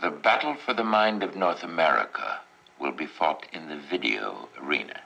The battle for the mind of North America will be fought in the video arena.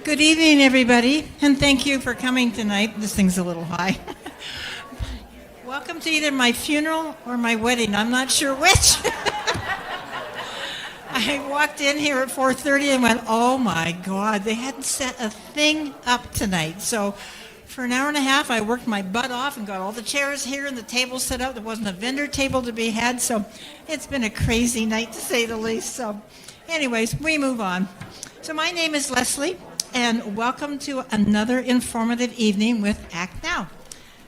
Good evening, everybody, and thank you for coming tonight. This thing's a little high. Welcome to either my funeral or my wedding. I'm not sure which. I walked in here at 4:30 and went, oh my God, they hadn't set a thing up tonight. So for an hour and a half, I worked my butt off and got all the chairs here and the table set up. There wasn't a vendor table to be had, so it's been a crazy night to say the least. So anyways, we move on. So my name is Leslie, and welcome to another informative evening with Act Now.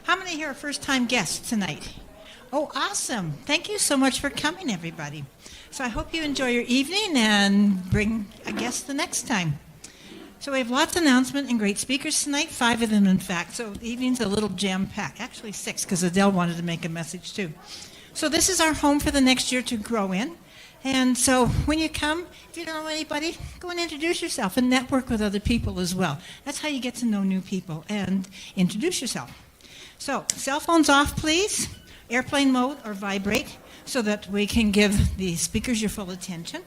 How many here are first-time guests tonight? Oh, awesome. Thank you so much for coming, everybody. So I hope you enjoy your evening and bring a guest the next time. So we have lots of announcements and great speakers tonight, 5 of them, in fact. So the evening's a little jam-packed. Actually 6, because Adele wanted to make a message, too. So this is our home for the next year to grow in. And so when you come, if you don't know anybody, go and introduce yourself and network with other people as well. That's how you get to know new people and introduce yourself. So, cell phones off, please. Airplane mode or vibrate so that we can give the speakers your full attention.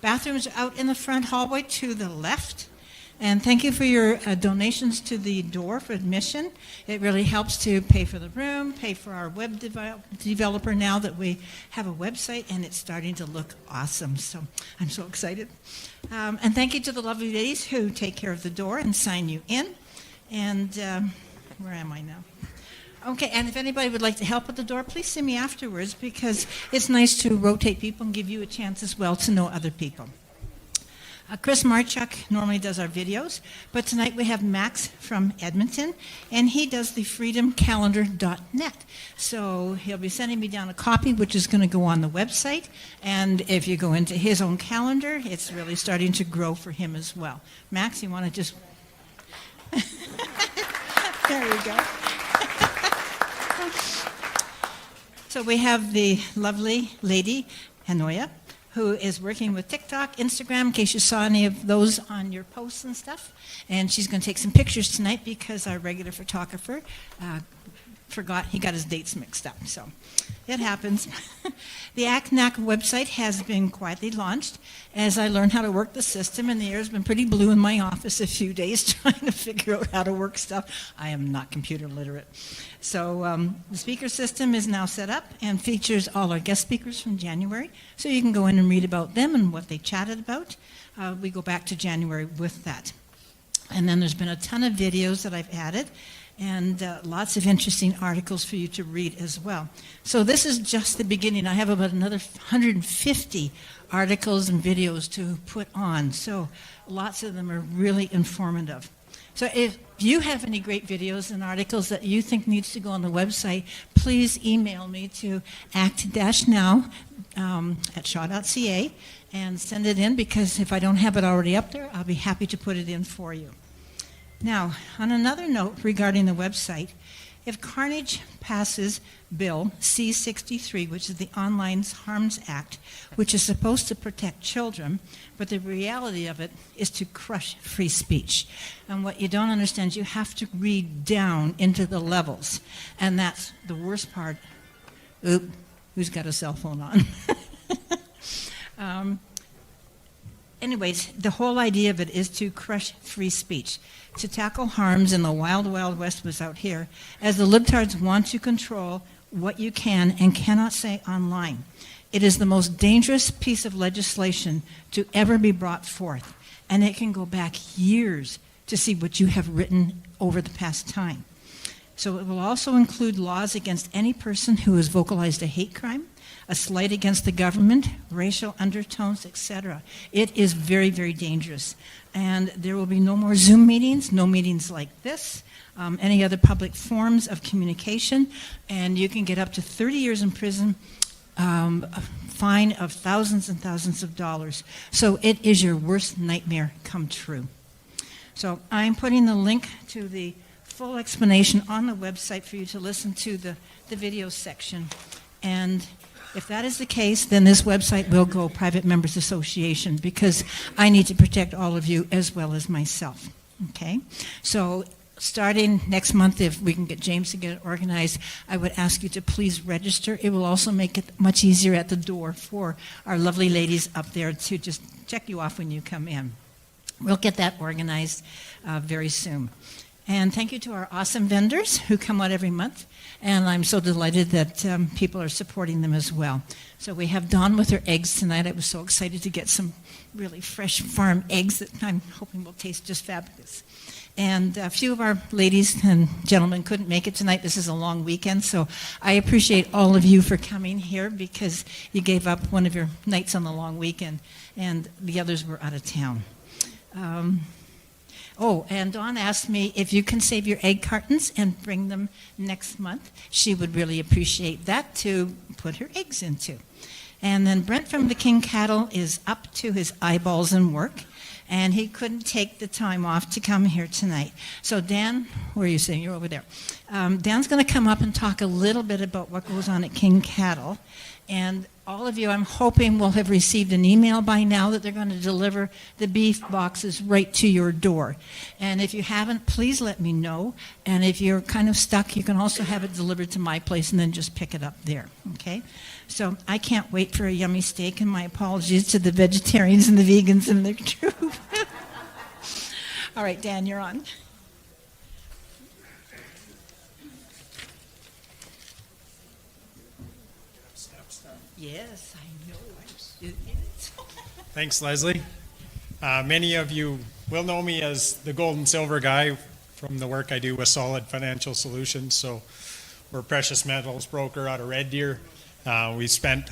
Bathrooms are out in the front hallway to the left. And thank you for your donations to the door for admission. It really helps to pay for the room, pay for our web developer now that we have a website, and it's starting to look awesome. So I'm so excited. And thank you to the lovely ladies who take care of the door and sign you in. And where am I now? Okay, and if anybody would like to help with the door, please see me afterwards, because it's nice to rotate people and give you a chance as well to know other people. Chris Marchuk normally does our videos, but tonight we have Max from Edmonton, and he does the freedomcalendar.net. So he'll be sending me down a copy, which is going to go on the website, and if you go into his own calendar, it's really starting to grow for him as well. Max, you want to just... There you go. So we have the lovely lady, Hanoya, who is working with TikTok, Instagram, in case you saw any of those on your posts and stuff. And she's going to take some pictures tonight because our regular photographer forgot, he got his dates mixed up. So it happens. The ACNAC website has been quietly launched as I learn how to work the system, and the air's been pretty blue in my office a few days trying to figure out how to work stuff. I am not computer literate. So the speaker system is now set up and features all our guest speakers from January. So you can go in and read about them and what they chatted about. We go back to January with that. And then there's been a ton of videos that I've added, and lots of interesting articles for you to read as well. So this is just the beginning. I have about another 150 articles and videos to put on. So lots of them are really informative. So if you have any great videos and articles that you think needs to go on the website, please email me to act-now at shaw.ca and send it in, because if I don't have it already up there, I'll be happy to put it in for you. Now, on another note regarding the website, if Carnage passes Bill C-63, which is the Online Harms Act, which is supposed to protect children, but the reality of it is to crush free speech. And what you don't understand is you have to read down into the levels. And that's the worst part. Oop, who's got a cell phone on? Anyways, the whole idea of it is to crush free speech, to tackle harms in the wild, wild west was out here, as the libtards want to control what you can and cannot say online. It is the most dangerous piece of legislation to ever be brought forth, and it can go back years to see what you have written over the past time. So it will also include laws against any person who has vocalized a hate crime, a slight against the government, racial undertones, etc. It is very, very dangerous. And there will be no more Zoom meetings, no meetings like this, any other public forms of communication, and you can get up to 30 years in prison, a fine of thousands and thousands of dollars. So it is your worst nightmare come true. So I'm putting the link to the full explanation on the website for you to listen to the video section. And if that is the case, then this website will go Private Members Association, because I need to protect all of you as well as myself. Okay? So starting next month, if we can get James to get it organized, I would ask you to please register. It will also make it much easier at the door for our lovely ladies up there to just check you off when you come in. We'll get that organized very soon. And thank you to our awesome vendors who come out every month. And I'm so delighted that people are supporting them as well. So we have Dawn with her eggs tonight. I was so excited to get some really fresh farm eggs that I'm hoping will taste just fabulous. And a few of our ladies and gentlemen couldn't make it tonight. This is a long weekend, so I appreciate all of you for coming here, because you gave up one of your nights on the long weekend, and the others were out of town. And Dawn asked me if you can save your egg cartons and bring them next month. She would really appreciate that to put her eggs into. And then Brent from the King Cattle is up to his eyeballs in work, and he couldn't take the time off to come here tonight. So Dan, where are you sitting? You're over there. Dan's going to come up and talk a little bit about what goes on at King Cattle. And all of you, I'm hoping, will have received an email by now that they're going to deliver the beef boxes right to your door. And if you haven't, please let me know. And if you're kind of stuck, you can also have it delivered to my place and then just pick it up there, okay? So I can't wait for a yummy steak, and my apologies to the vegetarians and the vegans in the group. All right, Dan, you're on. Yes, I know. Thanks, Leslie. Many of you will know me as the gold and silver guy from the work I do with Solid Financial Solutions. So we're a precious metals broker out of Red Deer. We spent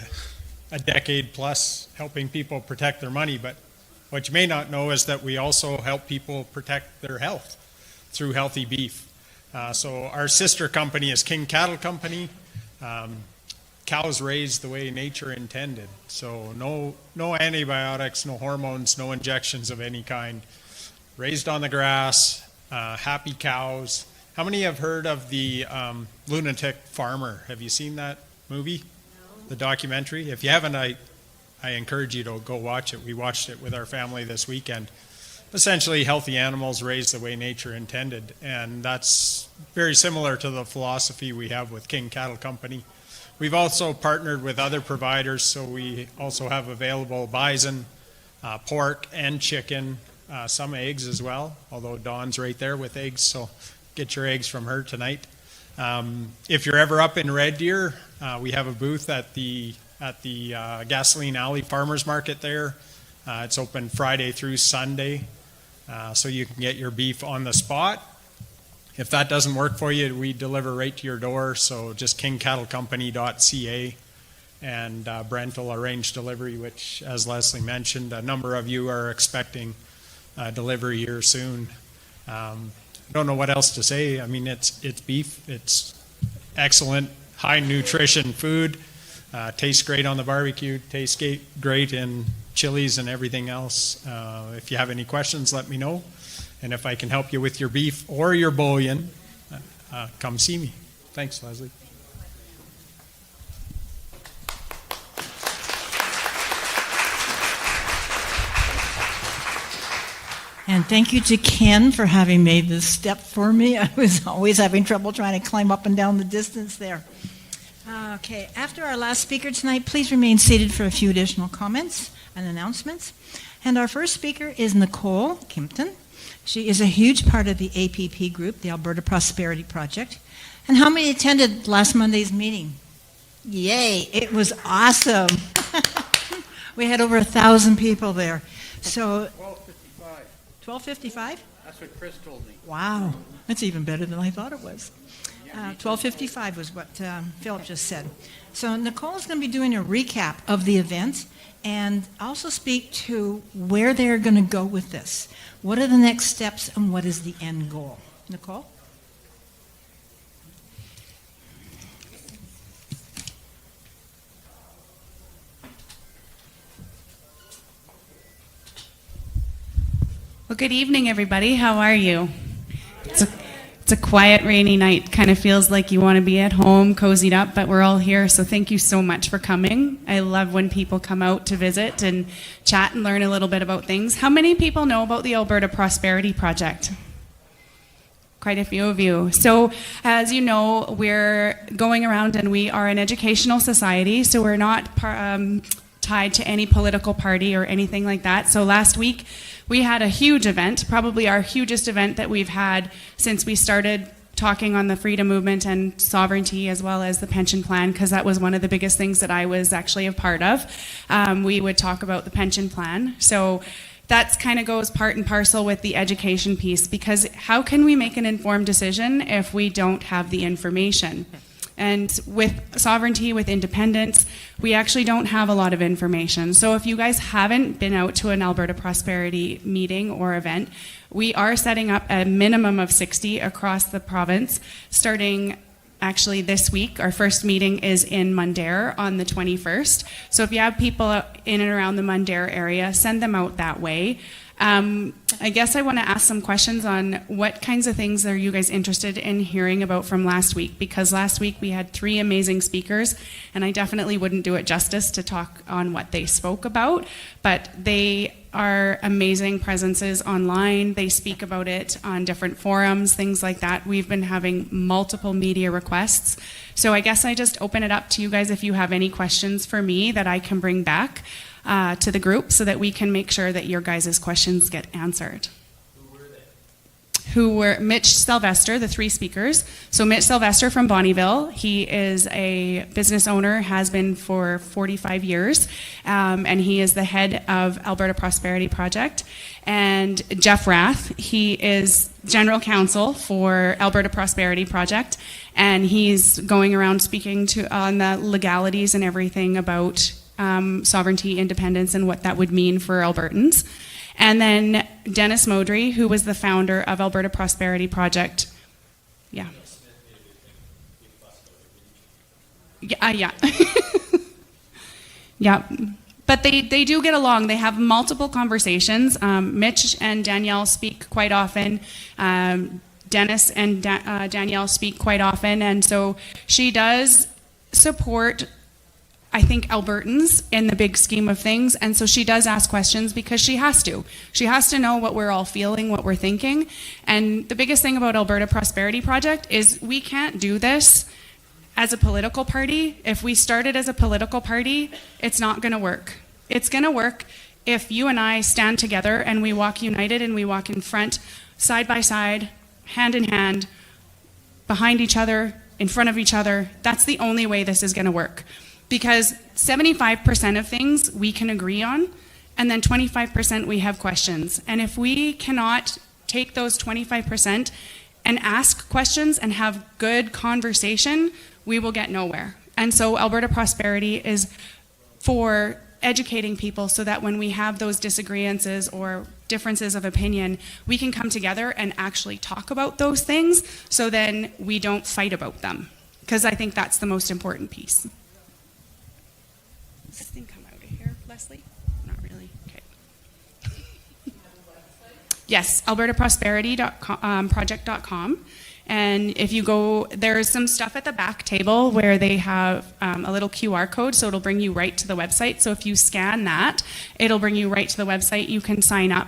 a decade plus helping people protect their money, but what you may not know is that we also help people protect their health through healthy beef. So our sister company is King Cattle Company. Cows raised the way nature intended. So no antibiotics, no hormones, no injections of any kind. Raised on the grass, happy cows. How many have heard of the Lunatic Farmer? Have you seen that movie? No. The documentary? If you haven't, I encourage you to go watch it. We watched it with our family this weekend. Essentially, healthy animals raised the way nature intended. And that's very similar to the philosophy we have with King Cattle Company. We've also partnered with other providers, so we also have available bison, pork, and chicken, some eggs as well, although Dawn's right there with eggs, so get your eggs from her tonight. If you're ever up in Red Deer, we have a booth at the Gasoline Alley Farmers Market there. It's open Friday through Sunday, so you can get your beef on the spot. If that doesn't work for you, we deliver right to your door, so just kingcattlecompany.ca, and Brent will arrange delivery, which, as Leslie mentioned, a number of you are expecting delivery here soon. I don't know what else to say. I mean, it's beef. It's excellent, high nutrition food. Tastes great on the barbecue. Tastes great in chilies and everything else. If you have any questions, let me know. And if I can help you with your beef or your bouillon, come see me. Thanks, Leslie. And thank you to Ken for having made this step for me. I was always having trouble trying to climb up and down the distance there. Okay, after our last speaker tonight, please remain seated for a few additional comments and announcements. And our first speaker is Nicole Kimpton. She is a huge part of the APP group, the Alberta Prosperity Project. And how many attended last Monday's meeting? Yay, it was awesome. We had over 1,000 people there. So 12:55. 12:55? That's what Chris told me. Wow, that's even better than I thought it was. 12:55 was what Philip just said. So Nicole is going to be doing a recap of the event and also speak to where they're going to go with this. What are the next steps and what is the end goal? Nicole? Well, good evening, everybody. How are you? It's a quiet, rainy night. Kind of feels like you want to be at home, cozied up, but we're all here, so thank you so much for coming. I love when people come out to visit and chat and learn a little bit about things. How many people know about the Alberta Prosperity Project? Quite a few of you. So, as you know, we're going around and we are an educational society, so we're not tied to any political party or anything like that. So last week, we had a huge event, probably our hugest event that we've had since we started talking on the freedom movement and sovereignty, as well as the pension plan, because that was one of the biggest things that I was actually a part of. We would talk about the pension plan. So that kind of goes part and parcel with the education piece, because how can we make an informed decision if we don't have the information? And with sovereignty, with independence, we actually don't have a lot of information. So if you guys haven't been out to an Alberta Prosperity meeting or event, we are setting up a minimum of 60 across the province, starting actually this week. Our first meeting is in Mundare on the 21st. So if you have people in and around the Mundare area, send them out that way. I guess I want to ask some questions on what kinds of things are you guys interested in hearing about from last week, because last week we had 3 amazing speakers, and I definitely wouldn't do it justice to talk on what they spoke about, but they are amazing presences online. They speak about it on different forums, things like that. We've been having multiple media requests. So I guess I just open it up to you guys if you have any questions for me that I can bring back to the group so that we can make sure that your guys' questions get answered. Who were Mitch Sylvester, the 3 speakers. So Mitch Sylvester from Bonnyville, he is a business owner, has been for 45 years, and he is the head of Alberta Prosperity Project. And Jeff Rath, he is general counsel for Alberta Prosperity Project, and he's going around speaking on the legalities and everything about sovereignty, independence, and what that would mean for Albertans. And then Dennis Modry, who was the founder of Alberta Prosperity Project. Yeah. Yeah. Yeah. But they do get along. They have multiple conversations. Mitch and Danielle speak quite often. Dennis and Danielle speak quite often. And so she does support, I think, Albertans in the big scheme of things, and so she does ask questions because she has to. She has to know what we're all feeling, what we're thinking, and the biggest thing about Alberta Prosperity Project is we can't do this as a political party. If we started as a political party, it's not going to work. It's going to work if you and I stand together and we walk united and we walk in front, side by side, hand in hand, behind each other, in front of each other. That's the only way this is going to work. Because 75% of things we can agree on, and then 25% we have questions. And if we cannot take those 25% and ask questions and have good conversation, we will get nowhere. And so Alberta Prosperity is for educating people so that when we have those disagreements or differences of opinion, we can come together and actually talk about those things so then we don't fight about them. Because I think that's the most important piece. Does this thing come out of here, Leslie? Not really. Okay. Yes, albertaprosperity.project.com. And if you go, there's some stuff at the back table where they have a little QR code, so it'll bring you right to the website. So if you scan that, it'll bring you right to the website. You can sign up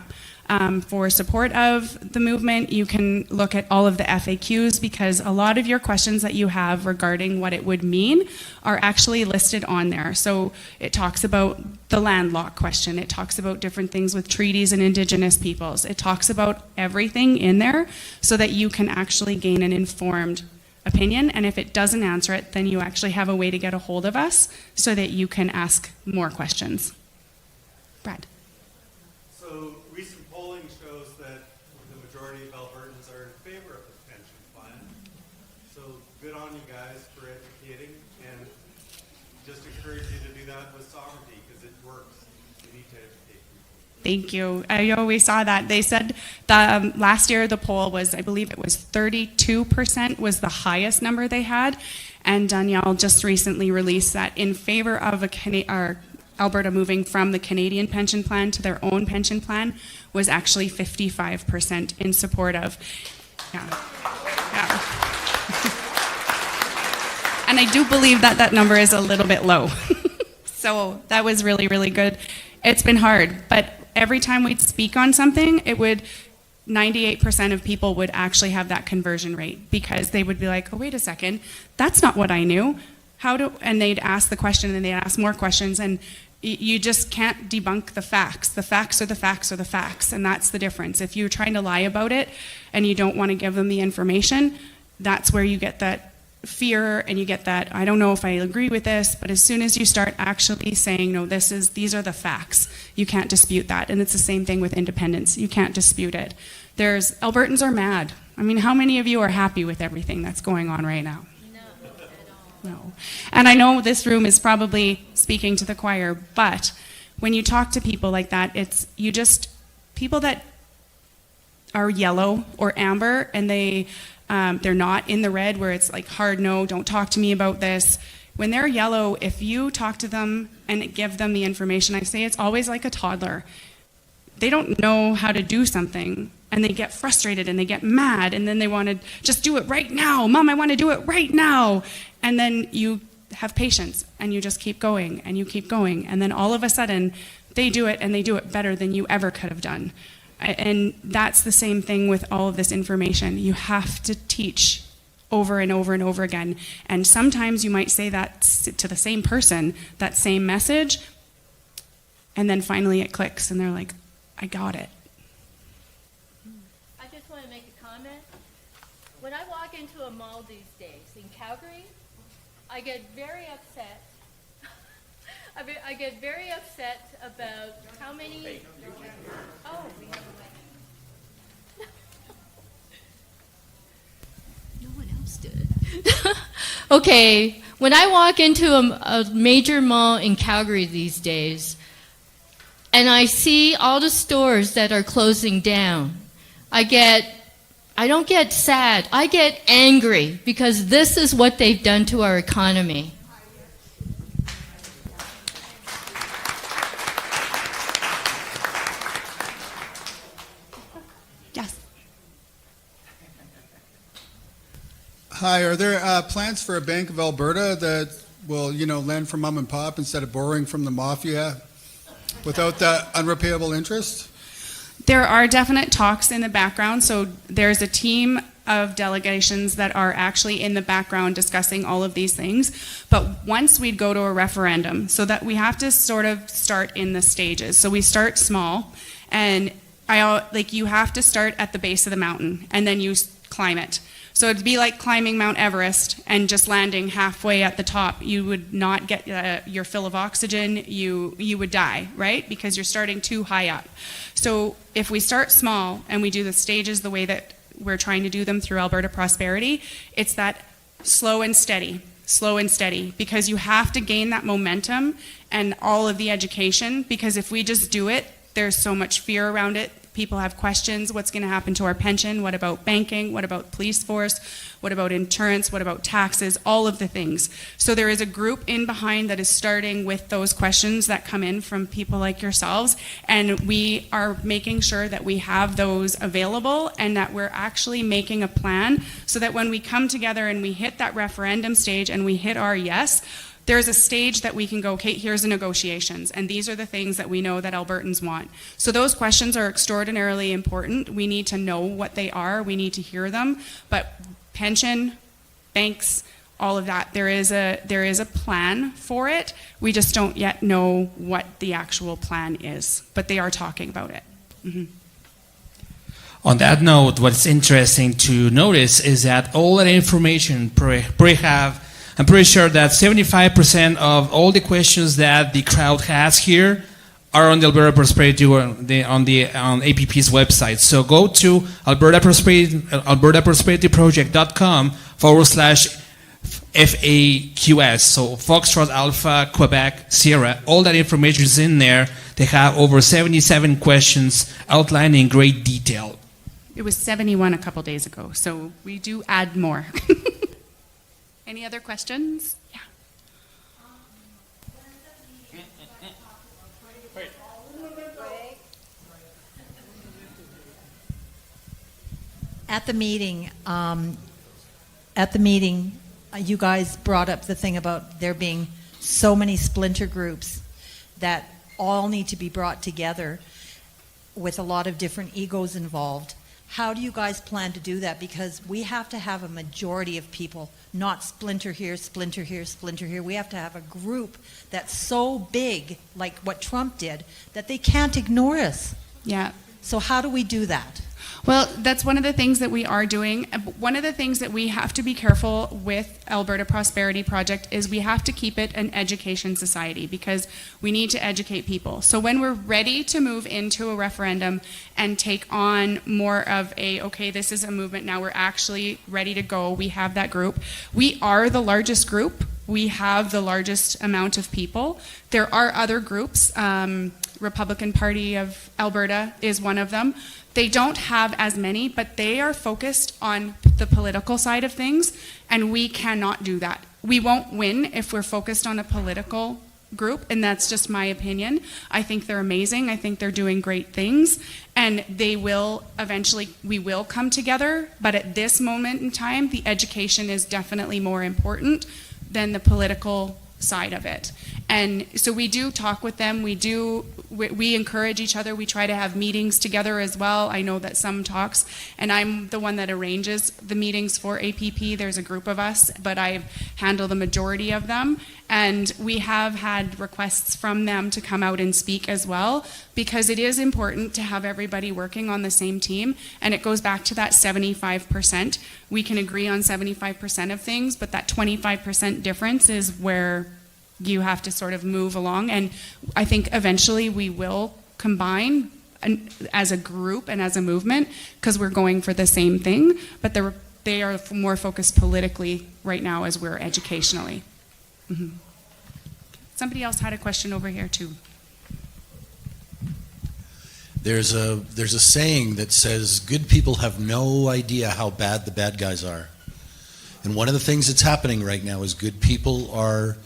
for support of the movement. You can look at all of the FAQs because a lot of your questions that you have regarding what it would mean are actually listed on there. So it talks about the landlocked question. It talks about different things with treaties and Indigenous peoples. It talks about everything in there so that you can actually gain an informed opinion. And if it doesn't answer it, then you actually have a way to get a hold of us so that you can ask more questions. Brad. So recent polling shows that the majority of Albertans are in favor of the pension plan. So good on you guys for educating, and just encourage you to do that with sovereignty because it works. You need to educate people. Thank you. I always saw that. They said the, last year the poll was, I believe it was 32% was the highest number they had. And Danielle just recently released that in favor of Alberta moving from the Canadian pension plan to their own pension plan was actually 55% in support of. Yeah. And I do believe that that number is a little bit low. So that was really, really good. It's been hard, but every time we'd speak on something, it would 98% of people would actually have that conversion rate because they would be like, oh, wait a second, that's not what I knew. And they'd ask the question and they'd ask more questions, and you just can't debunk the facts. The facts are the facts are the facts, and that's the difference. If you're trying to lie about it and you don't want to give them the information, that's where you get that fear and you get that, I don't know if I agree with this, but as soon as you start actually saying, no, these are the facts, you can't dispute that. And it's the same thing with independence. You can't dispute it. Albertans are mad. I mean, how many of you are happy with everything that's going on right now? No. And I know this room is probably speaking to the choir, but when you talk to people like that, people that are yellow or amber and they're not in the red where it's like hard no, don't talk to me about this. When they're yellow, if you talk to them and give them the information, I say it's always like a toddler. they don't know how to do something, and they get frustrated and they get mad, and then they want to just do it right now. Mom, I want to do it right now. And then you have patience and you just keep going and you keep going. And then all of a sudden they do it, and they do it better than you ever could have done. And that's the same thing with all of this information. You have to teach over and over and over again. And sometimes you might say that to the same person, that same message, and then finally it clicks and they're like, I got it. I just want to make a comment. When I walk into a mall these days in Calgary, I get very upset. I get very upset about how many. Oh, we have a mic. No one else did. Okay, when I walk into a major mall in Calgary these days, and I see all the stores that are closing down, I don't get sad, I get angry, because this is what they've done to our economy. Yes. Hi, are there plans for a Bank of Alberta that will, lend from mom and pop instead of borrowing from the mafia without that unrepayable interest? There are definite talks in the background. So there's a team of delegations that are actually in the background discussing all of these things. But once we'd go to a referendum, so that we have to sort of start in the stages. So we start small, and you have to start at the base of the mountain, and then you climb it. So it'd be like climbing Mount Everest and just landing halfway at the top. You would not get your fill of oxygen. You would die, right? Because you're starting too high up. So if we start small and we do the stages the way that we're trying to do them through Alberta Prosperity, it's that slow and steady, because you have to gain that momentum and all of the education, because if we just do it, there's so much fear around it. People have questions. What's going to happen to our pension? What about banking? What about police force? What about insurance? What about taxes? All of the things. So there is a group in behind that is starting with those questions that come in from people like yourselves, and we are making sure that we have those available and that we're actually making a plan so that when we come together and we hit that referendum stage and we hit our yes, there's a stage that we can go, okay, here's the negotiations, and these are the things that we know that Albertans want. So those questions are extraordinarily important. We need to know what they are. We need to hear them. But pension, banks, all of that, there is a plan for it. We just don't yet know what the actual plan is, but they are talking about it. Mm-hmm. On that note, what's interesting to notice is that all that information I'm pretty sure that 75% of all the questions that the crowd has here are on the Alberta Prosperity on APP's website. So go to albertaprosperityproject.com/FAQS. So Foxtrot, Alpha, Quebec, Sierra, all that information is in there. They have over 77 questions outlined in great detail. It was 71 a couple days ago, so we do add more. Any other questions? Yeah. At the meeting, you guys brought up the thing about there being so many splinter groups that all need to be brought together with a lot of different egos involved. How do you guys plan to do that? Because we have to have a majority of people, not splinter here, splinter here, splinter here. We have to have a group that's so big, like what Trump did, that they can't ignore us. Yeah. So how do we do that? Well, that's one of the things that we are doing. One of the things that we have to be careful with Alberta Prosperity Project is we have to keep it an education society, because we need to educate people. So when we're ready to move into a referendum and take on more of okay, this is a movement, now we're actually ready to go, we have that group. We are the largest group. We have the largest amount of people. There are other groups. Republican Party of Alberta is one of them. They don't have as many, but they are focused on the political side of things, and we cannot do that. We won't win if we're focused on a political group, and that's just my opinion. I think they're amazing. I think they're doing great things, and they will eventually, we will come together, but at this moment in time, the education is definitely more important than the political side of it. And so we do talk with them, we encourage each other, we try to have meetings together as well. I know that some talks, and I'm the one that arranges the meetings for APP. There's a group of us, but I handle the majority of them. And we have had requests from them to come out and speak as well, because it is important to have everybody working on the same team. And it goes back to that 75%. We can agree on 75% of things, but that 25% difference is where you have to sort of move along. And I think eventually we will combine as a group and as a movement, because we're going for the same thing, but they are more focused politically right now as we're educationally. Mm-hmm. Somebody else had a question over here too. There's a saying that says good people have no idea how bad the bad guys are. And one of the things that's happening right now is good people are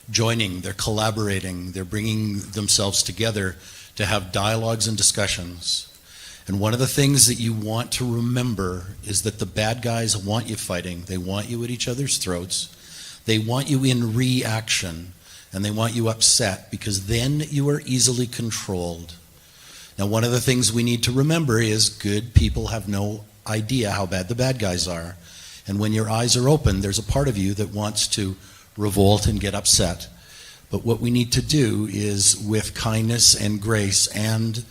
joining, they're collaborating, they're bringing themselves together to have dialogues and discussions. And one of the things that you want to remember is that the bad guys want you fighting. They want you at each other's throats. They want you in reaction, and they want you upset, because then you are easily controlled. Now, one of the things we need to remember is good people have no idea how bad the bad guys are. And when your eyes are open, there's a part of you that wants to revolt and get upset. But what we need to do is, with kindness and grace and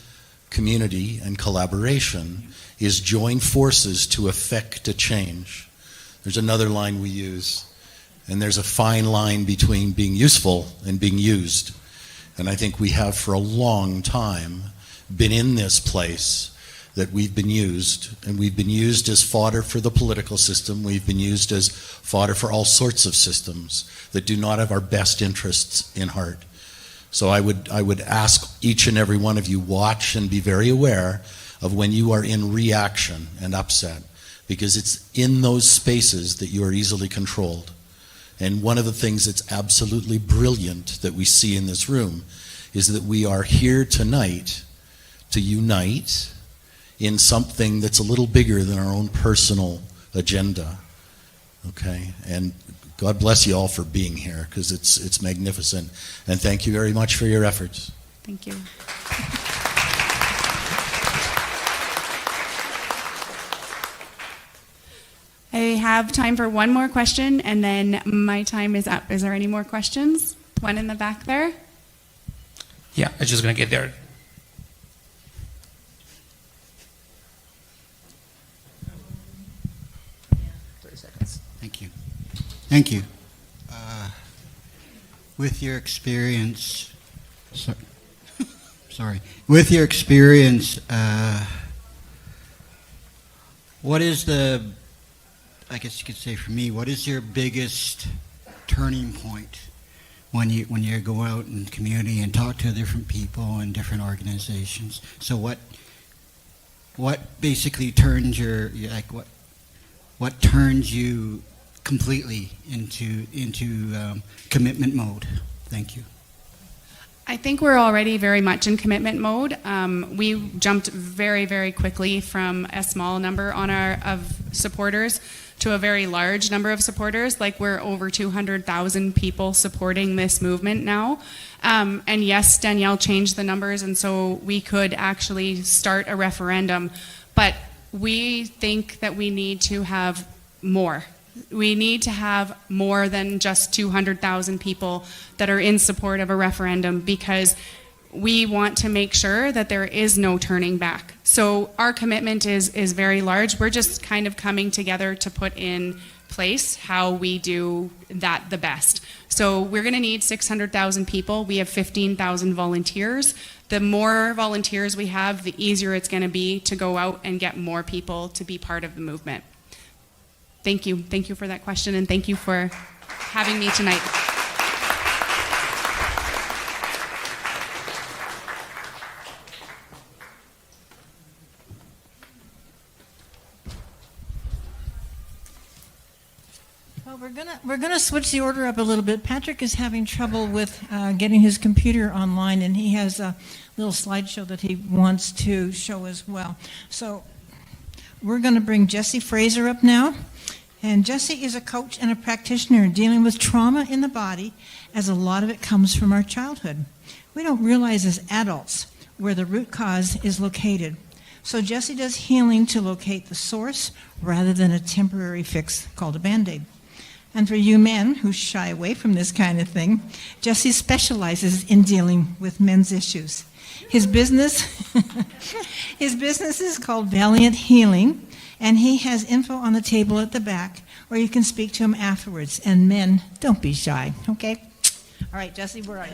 community and collaboration, is join forces to effect a change. There's another line we use, and there's a fine line between being useful and being used. And I think we have for a long time been in this place that we've been used, and we've been used as fodder for the political system. We've been used as fodder for all sorts of systems that do not have our best interests in heart. So I would ask each and every one of you, watch and be very aware of when you are in reaction and upset, because it's in those spaces that you are easily controlled. And one of the things that's absolutely brilliant that we see in this room is that we are here tonight to unite in something that's a little bigger than our own personal agenda. Okay? And God bless you all for being here, because it's magnificent. And thank you very much for your efforts. Thank you. I have time for one more question, and then my time is up. Is there any more questions? One in the back there. Yeah, I'm just going to get there. Thank you. Thank you. With your experience, sorry, with your experience, what is I guess you could say for me, what is your biggest turning point when you go out in the community and talk to different people and different organizations? So what basically turns what turns you completely into commitment mode? Thank you. I think we're already very much in commitment mode. We jumped very, very quickly from a small number of supporters to a very large number of supporters. Like, we're over 200,000 people supporting this movement now. And yes, Danielle changed the numbers, and so we could actually start a referendum. But we think that we need to have more. We need to have more than just 200,000 people that are in support of a referendum, because we want to make sure that there is no turning back. So our commitment is very large. We're just kind of coming together to put in place how we do that the best. So we're going to need 600,000 people. We have 15,000 volunteers. The more volunteers we have, the easier it's going to be to go out and get more people to be part of the movement. Thank you. Thank you for that question, and thank you for having me tonight. Well, we're going to switch the order up a little bit. Patrik is having trouble with getting his computer online, and he has a little slideshow that he wants to show as well. So we're going to bring Jesse Fraser up now. And Jesse is a coach and a practitioner in dealing with trauma in the body, as a lot of it comes from our childhood. We don't realize as adults where the root cause is located. So Jesse does healing to locate the source rather than a temporary fix called a Band-Aid. And for you men who shy away from this kind of thing, Jesse specializes in dealing with men's issues. His business is called Valiant Healing, and he has info on the table at the back where you can speak to him afterwards. And men, don't be shy, okay? All right, Jesse, where are you?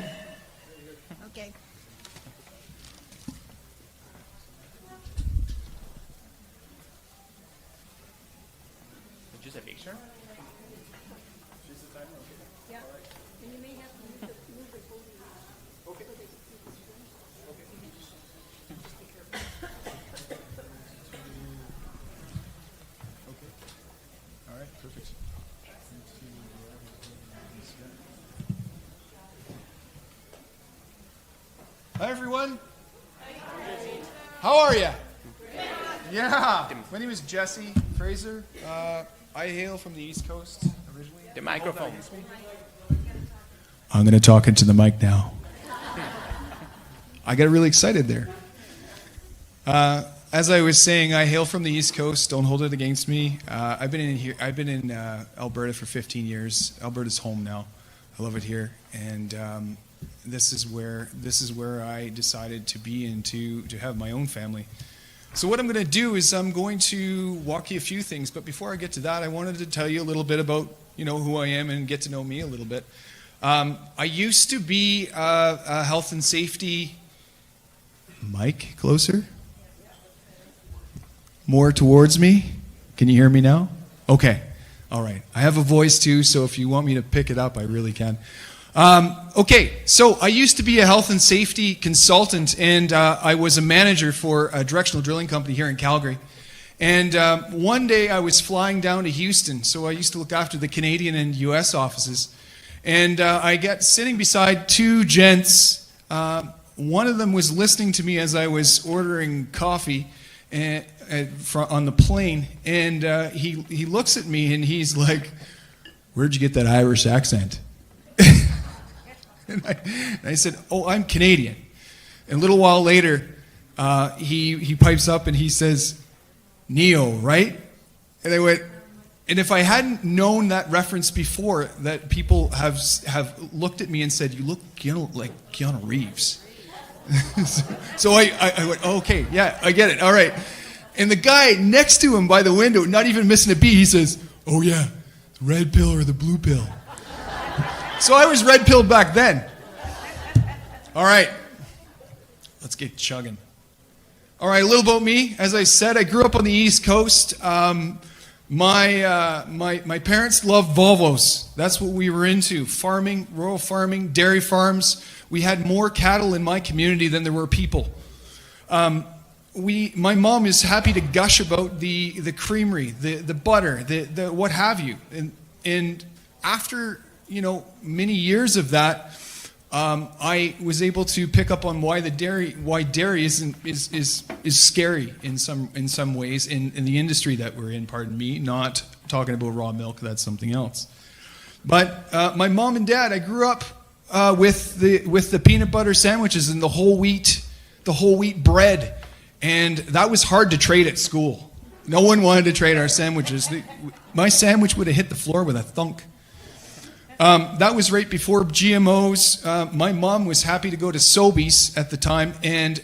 Okay. Just a picture? Hi, everyone. How are you? Yeah. My name is Jesse Fraser. I hail from the East Coast originally. The microphone. I'm going to talk into the mic now. I got really excited there. As I was saying, I hail from the East Coast. Don't hold it against me. I've been in Alberta for 15 years. Alberta's home now. I love it here, and this is where I decided to be and to have my own family. So what I'm going to do is I'm going to walk you a few things, but before I get to that, I wanted to tell you a little bit about who I am and get to know me a little bit. I used to be a health and safety. Mic closer. More towards me. Can you hear me now? Okay. All right. I have a voice too, so if you want me to pick it up, I really can. Okay, so I used to be a health and safety consultant, and I was a manager for a directional drilling company here in Calgary. And one day I was flying down to Houston, so I used to look after the Canadian and U.S. offices. And I got sitting beside two gents. One of them was listening to me as I was ordering coffee on the plane, and he looks at me and he's like, "Where'd you get that Irish accent?" And I said, "Oh, I'm Canadian." And a little while later, he pipes up and he says, "Neo, right?" And I went, and if I hadn't known that reference before, that people have looked at me and said, "You look like Keanu Reeves." So I went, "Oh, okay, yeah, I get it, all right." And the guy next to him by the window, not even missing a beat, he says, "Oh yeah, red pill or the blue pill?" So I was red pilled back then. All right, let's get chugging. All right, a little about me. As I said, I grew up on the East Coast. My parents loved Volvos. That's what we were into. Farming, rural farming, dairy farms. We had more cattle in my community than there were people. My mom is happy to gush about the creamery, the butter, the what have you. And after many years of that, I was able to pick up on why dairy is scary in some ways in the industry that we're in. Pardon me, not talking about raw milk. That's something else. But my mom and dad, I grew up with the peanut butter sandwiches and the whole wheat bread, and that was hard to trade at school. No one wanted to trade our sandwiches. My sandwich would have hit the floor with a thunk. That was right before GMOs. My mom was happy to go to Sobeys at the time and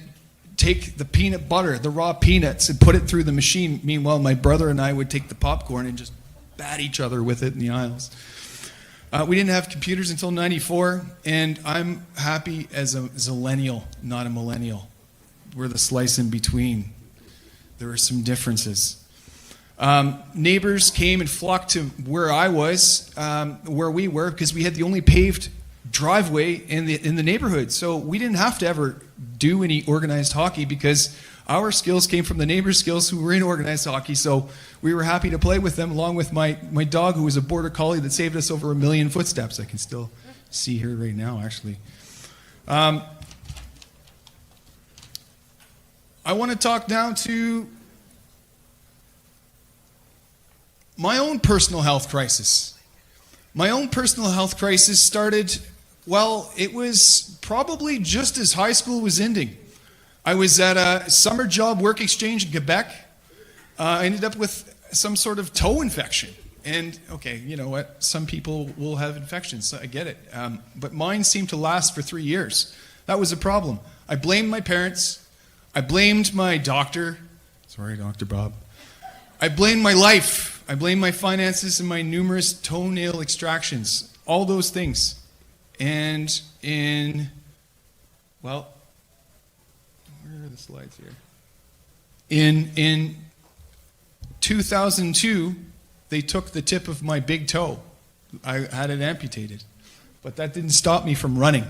take the peanut butter, the raw peanuts, and put it through the machine. Meanwhile, my brother and I would take the popcorn and just bat each other with it in the aisles. We didn't have computers until '94, and I'm happy as a zillennial, not a millennial. We're the slice in between. There are some differences. Neighbors came and flocked to where I was, where we were, because we had the only paved driveway in the neighborhood. So we didn't have to ever do any organized hockey because Our skills came from the neighbors' skills who were in organized hockey, so we were happy to play with them, along with my dog, who was a border collie that saved us over 1 million footsteps. I can still see her right now, actually. I want to talk now to my own personal health crisis. My own personal health crisis started, well, it was probably just as high school was ending. I was at a summer job work exchange in Quebec. I ended up with some sort of toe infection. And, okay, you know what? Some people will have infections. I get it. But mine seemed to last for 3 years. That was a problem. I blamed my parents. I blamed my doctor. Sorry, Dr. Bob. I blamed my life. I blamed my finances and my numerous toenail extractions. All those things. And well, where are the slides here? In 2002, they took the tip of my big toe. I had it amputated. But that didn't stop me from running.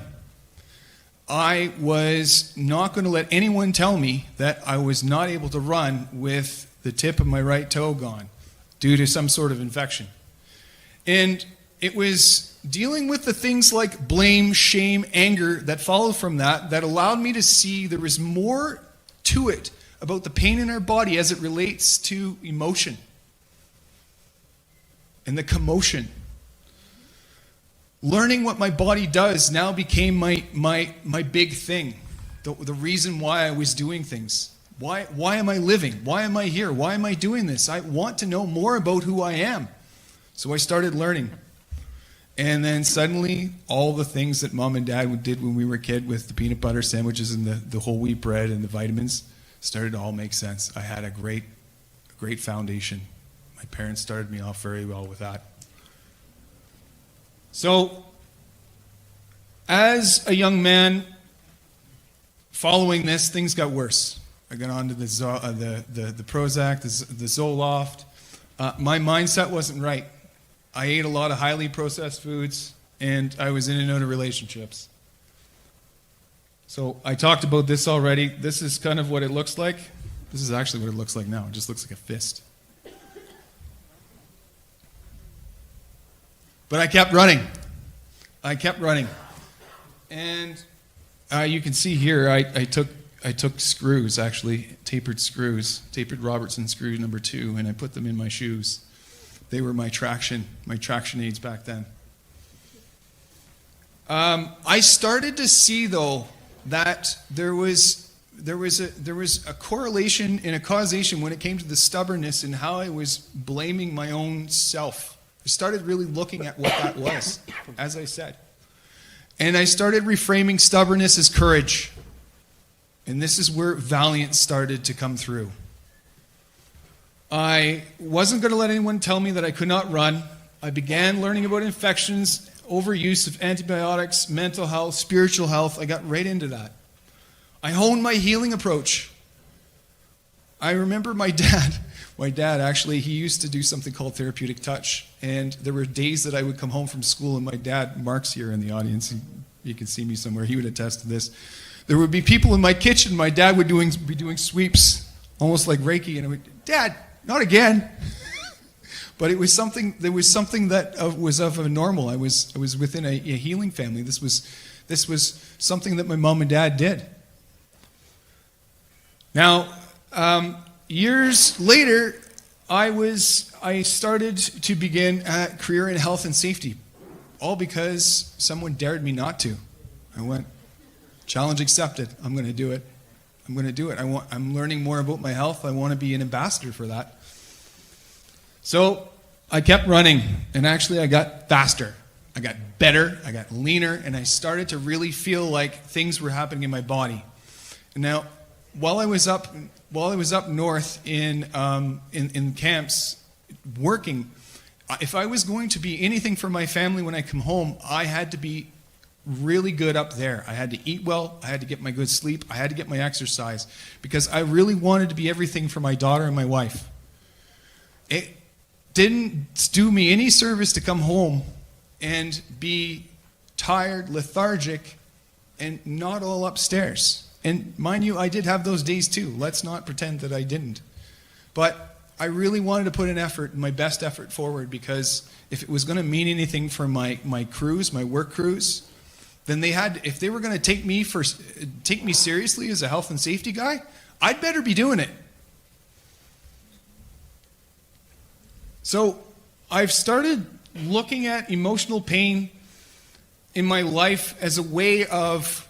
I was not going to let anyone tell me that I was not able to run with the tip of my right toe gone due to some sort of infection. And it was dealing with the things like blame, shame, anger that followed from that allowed me to see there was more to it about the pain in our body as it relates to emotion and the commotion. Learning what my body does now became my big thing, the reason why I was doing things. Why am I living? Why am I here? Why am I doing this? I want to know more about who I am. So I started learning. And then suddenly, all the things that Mom and Dad did when we were a kid with the peanut butter sandwiches and the whole wheat bread and the vitamins started to all make sense. I had a great foundation. My parents started me off very well with that. So, as a young man, following this, things got worse. I got onto the Prozac, the Zoloft. My mindset wasn't right. I ate a lot of highly processed foods, and I was in and out of relationships. So I talked about this already. This is kind of what it looks like. This is actually what it looks like now. It just looks like a fist. But I kept running. And you can see here, I took screws, actually, tapered Robertson screw number 2, and I put them in my shoes. They were my traction aids back then. I started to see, though, that there was a correlation and a causation when it came to the stubbornness and how I was blaming my own self. I started really looking at what that was, as I said. And I started reframing stubbornness as courage. And this is where valiance started to come through. I wasn't going to let anyone tell me that I could not run. I began learning about infections, overuse of antibiotics, mental health, spiritual health. I got right into that. I honed my healing approach. I remember my dad actually, he used to do something called therapeutic touch. And there were days that I would come home from school, and my dad, Mark's here in the audience, you can see me somewhere, he would attest to this. There would be people in my kitchen, my dad would be doing sweeps, almost like Reiki, and I would, Dad, not again. But there was something that was of a normal. I was within a healing family. This was something that my mom and dad did. Now, years later, I started to begin a career in health and safety, all because someone dared me not to. I went, challenge accepted. I'm going to do it. I'm learning more about my health. I want to be an ambassador for that. So I kept running, and actually I got faster. I got better. I got leaner, and I started to really feel like things were happening in my body. And now, while I was up north in camps working, if I was going to be anything for my family when I come home, I had to be really good up there. I had to eat well. I had to get my good sleep. I had to get my exercise because I really wanted to be everything for my daughter and my wife. It didn't do me any service to come home and be tired, lethargic, and not all upstairs. And mind you, I did have those days too. Let's not pretend that I didn't. But I really wanted to put an effort, my best effort forward, because if it was going to mean anything for my crews, my work crews, then if they were going to take me seriously as a health and safety guy, I'd better be doing it. So I've started looking at emotional pain in my life as a way of,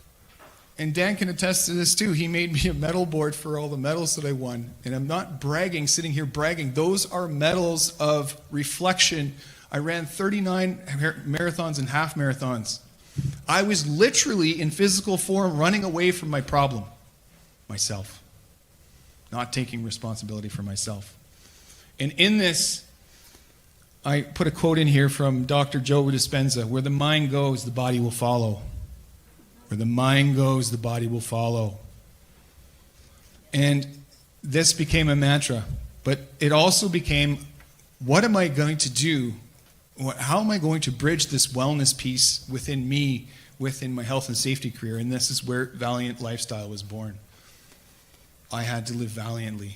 and Dan can attest to this too, he made me a medal board for all the medals that I won. And I'm not bragging, sitting here bragging. Those are medals of reflection. I ran 39 marathons and half marathons. I was literally in physical form running away from my problem, myself. Not taking responsibility for myself. And in this, I put a quote in here from Dr. Joe Dispenza: where the mind goes, the body will follow. Where the mind goes, the body will follow. And this became a mantra. But it also became, what am I going to do? How am I going to bridge this wellness piece within me, within my health and safety career? And this is where Valiant Lifestyle was born. I had to live valiantly.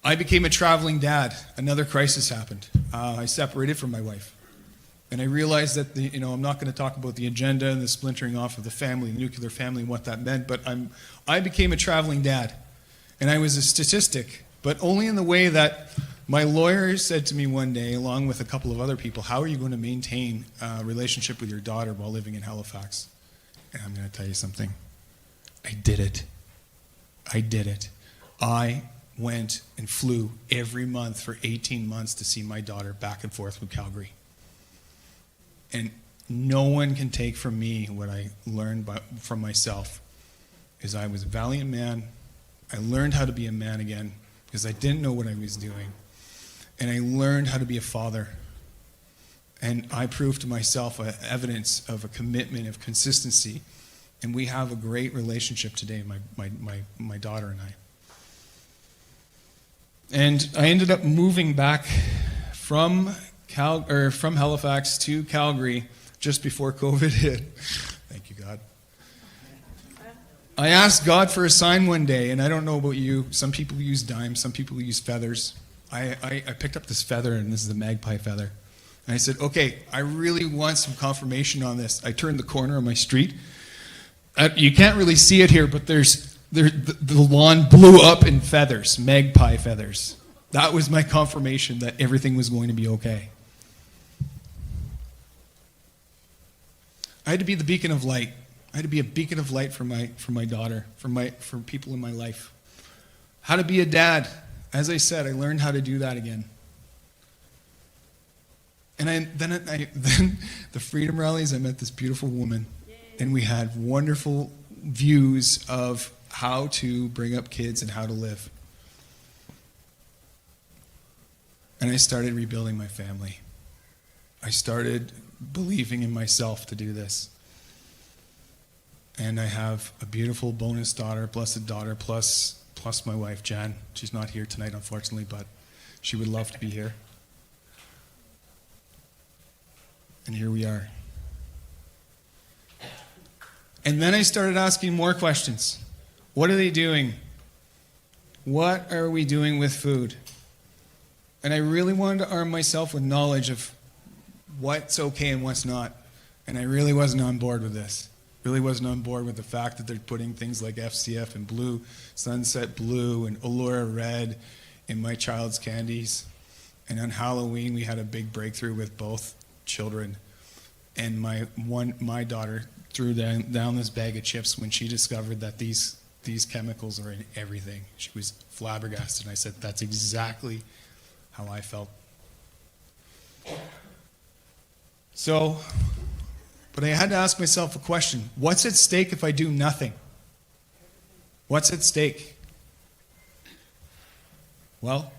I became a traveling dad. Another crisis happened. I separated from my wife. And I realized that I'm not going to talk about the agenda and the splintering off of the family, the nuclear family, and what that meant, but I became a traveling dad. And I was a statistic, but only in the way that my lawyer said to me one day, along with a couple of other people, how are you going to maintain a relationship with your daughter while living in Halifax? And I'm going to tell you something. I did it. I went and flew every month for 18 months to see my daughter back and forth from Calgary. And no one can take from me what I learned from myself, is I was a valiant man. I learned how to be a man again because I didn't know what I was doing. And I learned how to be a father. And I proved to myself evidence of a commitment, of consistency. And we have a great relationship today, my daughter and I. And I ended up moving back from Halifax to Calgary just before COVID hit. Thank you, God. I asked God for a sign one day, and I don't know about you. Some people use dimes, some people use feathers. I picked up this feather, and this is a magpie feather. And I said, okay, I really want some confirmation on this. I turned the corner of my street. You can't really see it here, but the lawn blew up in feathers, magpie feathers. That was my confirmation that everything was going to be okay. I had to be the beacon of light. I had to be a beacon of light for my daughter, for people in my life. How to be a dad. As I said, I learned how to do that again. And then the Freedom Rallies, I met this beautiful woman. And we had wonderful views of how to bring up kids and how to live. And I started rebuilding my family. I started believing in myself to do this. And I have a beautiful bonus daughter, blessed daughter, plus my wife, Jan. She's not here tonight, unfortunately, but she would love to be here. And here we are. And then I started asking more questions. What are they doing? What are we doing with food? And I really wanted to arm myself with knowledge of what's okay and what's not. And I really wasn't on board with this. Really wasn't on board with the fact that they're putting things like FCF and blue, Sunset Blue and Allura Red in my child's candies. And on Halloween, we had a big breakthrough with both children. And my daughter threw down this bag of chips when she discovered that these chemicals are in everything. She was flabbergasted. And I said, that's exactly how I felt. So, but I had to ask myself a question. What's at stake if I do nothing? What's at stake? Well,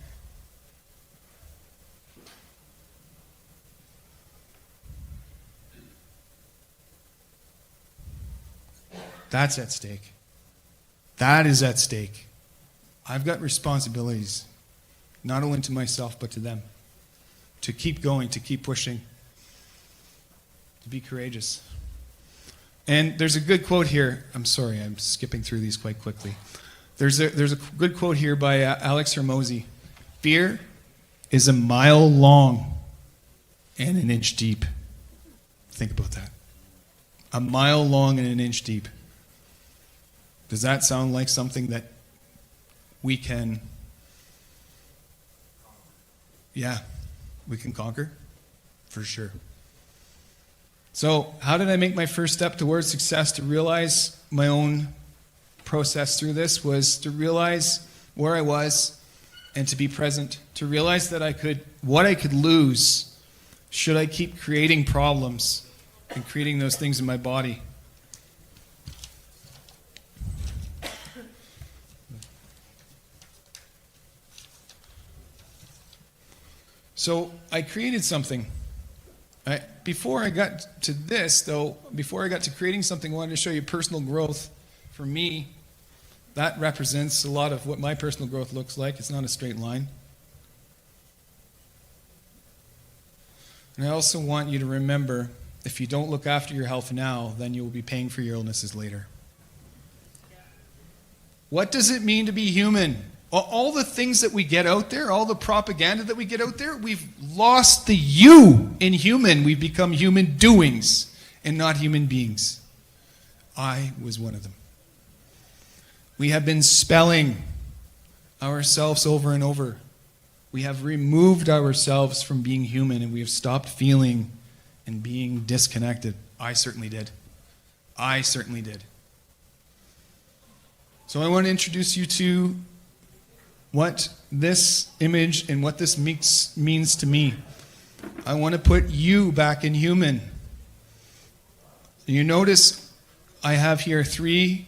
that's at stake. That is at stake. I've got responsibilities, not only to myself, but to them. To keep going, to keep pushing, to be courageous. And there's a good quote here. I'm sorry, I'm skipping through these quite quickly. There's a good quote here by Alex Hermosi. Fear is a mile long and an inch deep. Think about that. A mile long and an inch deep. Does that sound like something that we can, we can conquer? For sure. So, how did I make my first step towards success? To realize my own process through this was to realize where I was and to be present. To realize that what I could lose should I keep creating problems and creating those things in my body. So I created something. Before I got to this, though, before I got to creating something, I wanted to show you personal growth. For me, that represents a lot of what my personal growth looks like. It's not a straight line. And I also want you to remember, if you don't look after your health now, then you will be paying for your illnesses later. What does it mean to be human? All the things that we get out there, all the propaganda that we get out there, we've lost the you in human. We've become human doings and not human beings. I was one of them. We have been spelling ourselves over and over. We have removed ourselves from being human, and we have stopped feeling and being disconnected. I certainly did. I certainly did. So I want to introduce you to what this image and what this means to me. I want to put you back in human. You notice I have here 3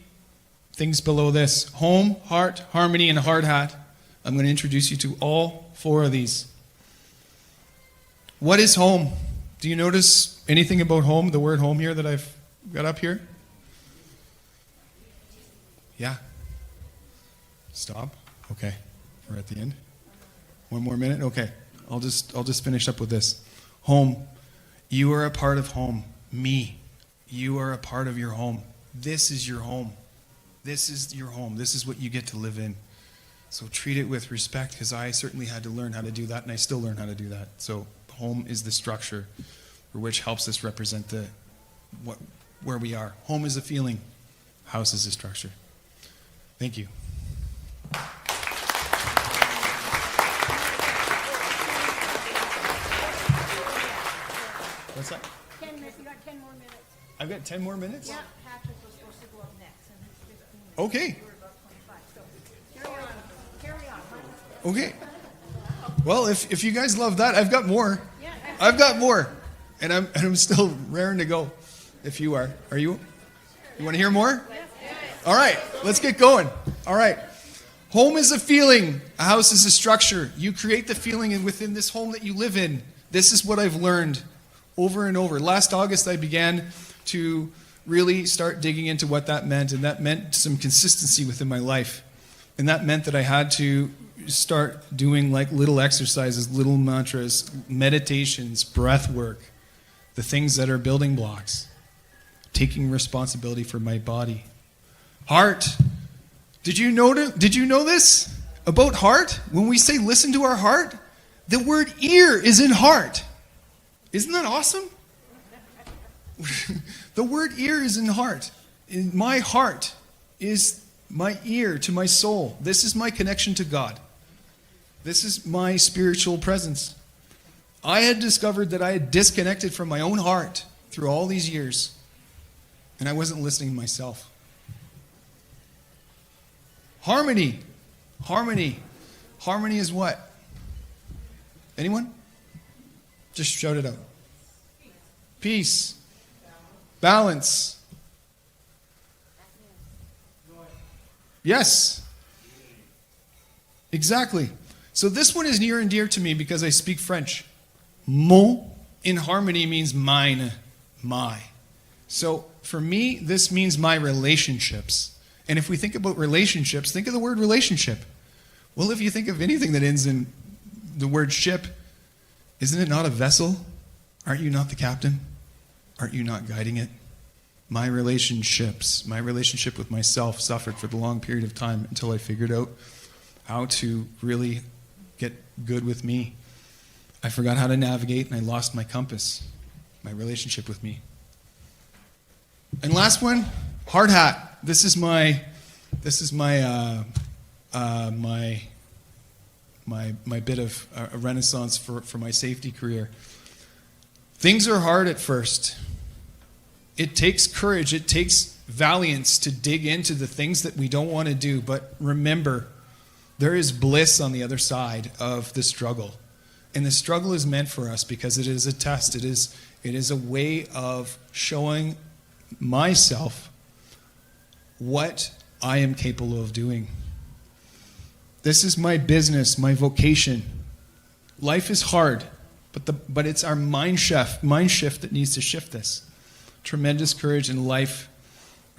things below this: home, heart, harmony, and hard hat. I'm going to introduce you to all 4 of these. What is home? Do you notice anything about home, the word home here that I've got up here? Yeah. Stop. Okay. We're at the end. 1 more minute? Okay. I'll just finish up with this. Home. You are a part of home. Me. You are a part of your home. This is your home. This is your home. This is what you get to live in. So treat it with respect, because I certainly had to learn how to do that, and I still learn how to do that. So home is the structure for which helps us represent where we are. Home is a feeling. House is a structure. Thank you. What's that? 10 minutes. You got 10 more minutes. I've got 10 more minutes? Yeah, Patrik was supposed to go up next, and it's 15 minutes. Okay. We're about 25, so carry on. Okay. Well, if you guys love that, I've got more. Yeah, I've got more. And I'm still raring to go. If you are. Are you? You want to hear more? Yes. All right. Let's get going. All right. Home is a feeling. A house is a structure. You create the feeling within this home that you live in. This is what I've learned over and over. Last August, I began to really start digging into what that meant, and that meant some consistency within my life. And that meant that I had to start doing like little exercises, little mantras, meditations, breath work, the things that are building blocks, taking responsibility for my body. Heart. Did you know this about heart? When we say listen to our heart, the word ear is in heart. Isn't that awesome? The word ear is in heart. My heart is my ear to my soul. This is my connection to God. This is my spiritual presence. I had discovered that I had disconnected from my own heart through all these years, and I wasn't listening to myself. Harmony. Harmony. Harmony is what? Anyone? Just shout it out. Peace. Balance. Yes. Exactly. So this one is near and dear to me because I speak French. Mon in harmony means mine, my. So for me, this means my relationships. And if we think about relationships, think of the word relationship. Well, if you think of anything that ends in the word ship, isn't it not a vessel? Aren't you not the captain? Aren't you not guiding it? my relationships, my relationship with myself suffered for the long period of time until I figured out how to really get good with me. I forgot how to navigate and I lost my compass, my relationship with me. And last one, hard hat. This is my bit of a renaissance for my safety career. Things are hard at first. It takes courage, it takes valiance to dig into the things that we don't want to do, but remember, there is bliss on the other side of the struggle. And the struggle is meant for us because it is a test. It is a way of showing myself what I am capable of doing. This is my business, my vocation. Life is hard, but it's our mind shift that needs to shift this. Tremendous courage in life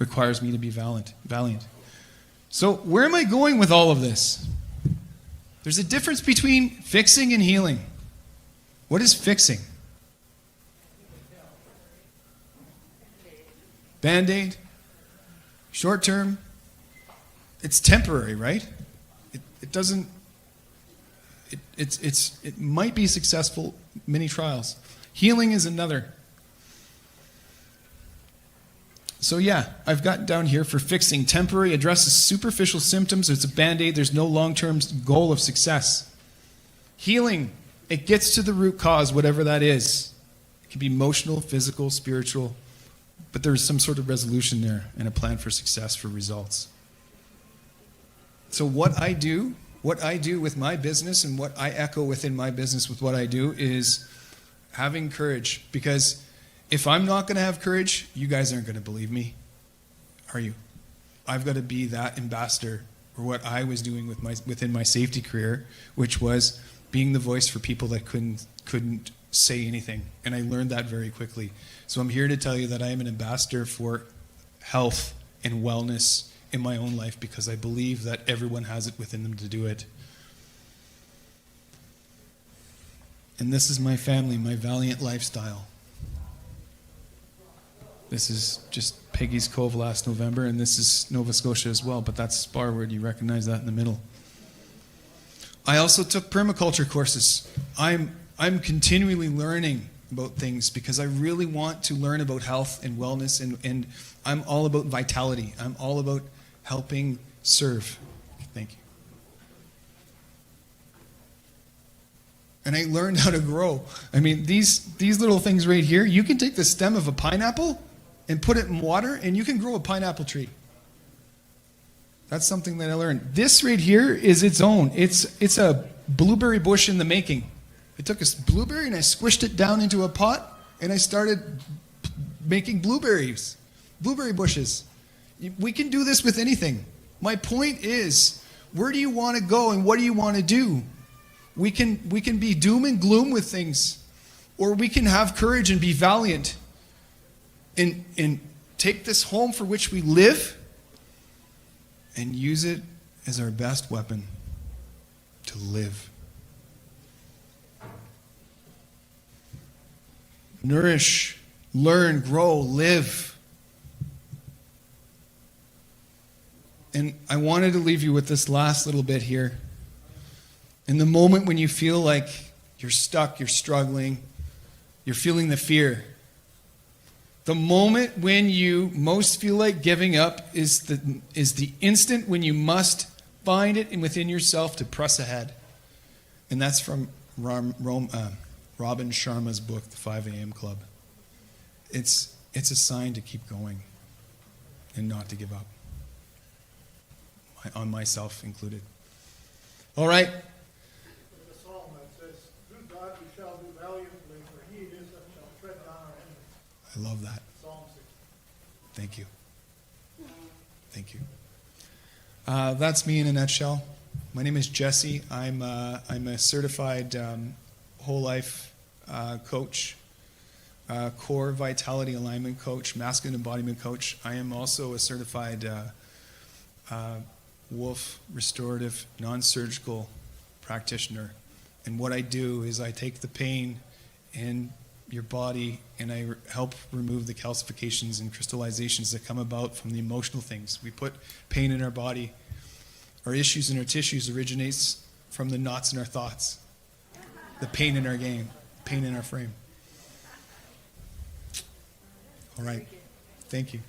requires me to be valiant. So where am I going with all of this? There's a difference between fixing and healing. What is fixing? Band-aid? Short term? It's temporary, right? It doesn't, it might be successful, many trials. Healing is another. So yeah, I've got down here for fixing. Temporary addresses superficial symptoms. It's a band-aid. There's no long-term goal of success. Healing, it gets to the root cause, whatever that is. It can be emotional, physical, spiritual, but there's some sort of resolution there and a plan for success, for results. So what I do with my business and what I echo within my business with what I do is having courage. Because if I'm not going to have courage, you guys aren't going to believe me, are you? I've got to be that ambassador for what I was doing within my safety career, which was being the voice for people that couldn't say anything. And I learned that very quickly. So I'm here to tell you that I am an ambassador for health and wellness in my own life because I believe that everyone has it within them to do it. And this is my family, my valiant lifestyle. This is just Peggy's Cove last November, and this is Nova Scotia as well, but that's Sparward. You recognize that in the middle. I also took permaculture courses. I'm continually learning about things because I really want to learn about health and wellness, and I'm all about vitality. I'm all about helping serve. Thank you. And I learned how to grow. I mean, these little things right here, you can take the stem of a pineapple and put it in water, and you can grow a pineapple tree. That's something that I learned. This right here is its own. It's a blueberry bush in the making. I took a blueberry and I squished it down into a pot, and I started making blueberry bushes. We can do this with anything. My point is, where do you want to go and what do you want to do? We can be doom and gloom with things, or we can have courage and be valiant and take this home for which we live and use it as our best weapon to live. Nourish, learn, grow, live. And I wanted to leave you with this last little bit here. In the moment when you feel like you're stuck, you're struggling, you're feeling the fear, the moment when you most feel like giving up is the instant when you must find it within yourself to press ahead. And that's from Robin Sharma's book, The 5 a.m. Club. It's a sign to keep going and not to give up. On myself included. All right. There's a psalm that says, "Through God we shall do valiantly, for he it is that shall tread down our enemies." I love that. Psalm 6. Thank you. Thank you. That's me in a nutshell. My name is Jesse. I'm a certified whole life coach, core vitality alignment coach, masculine embodiment coach. I am also a certified Wolf restorative non-surgical practitioner. And what I do is I take the pain and your body, and I help remove the calcifications and crystallizations that come about from the emotional things. We put pain in our body. Our issues in our tissues originates from the knots in our thoughts, the pain in our game, pain in our frame. All right. Thank you.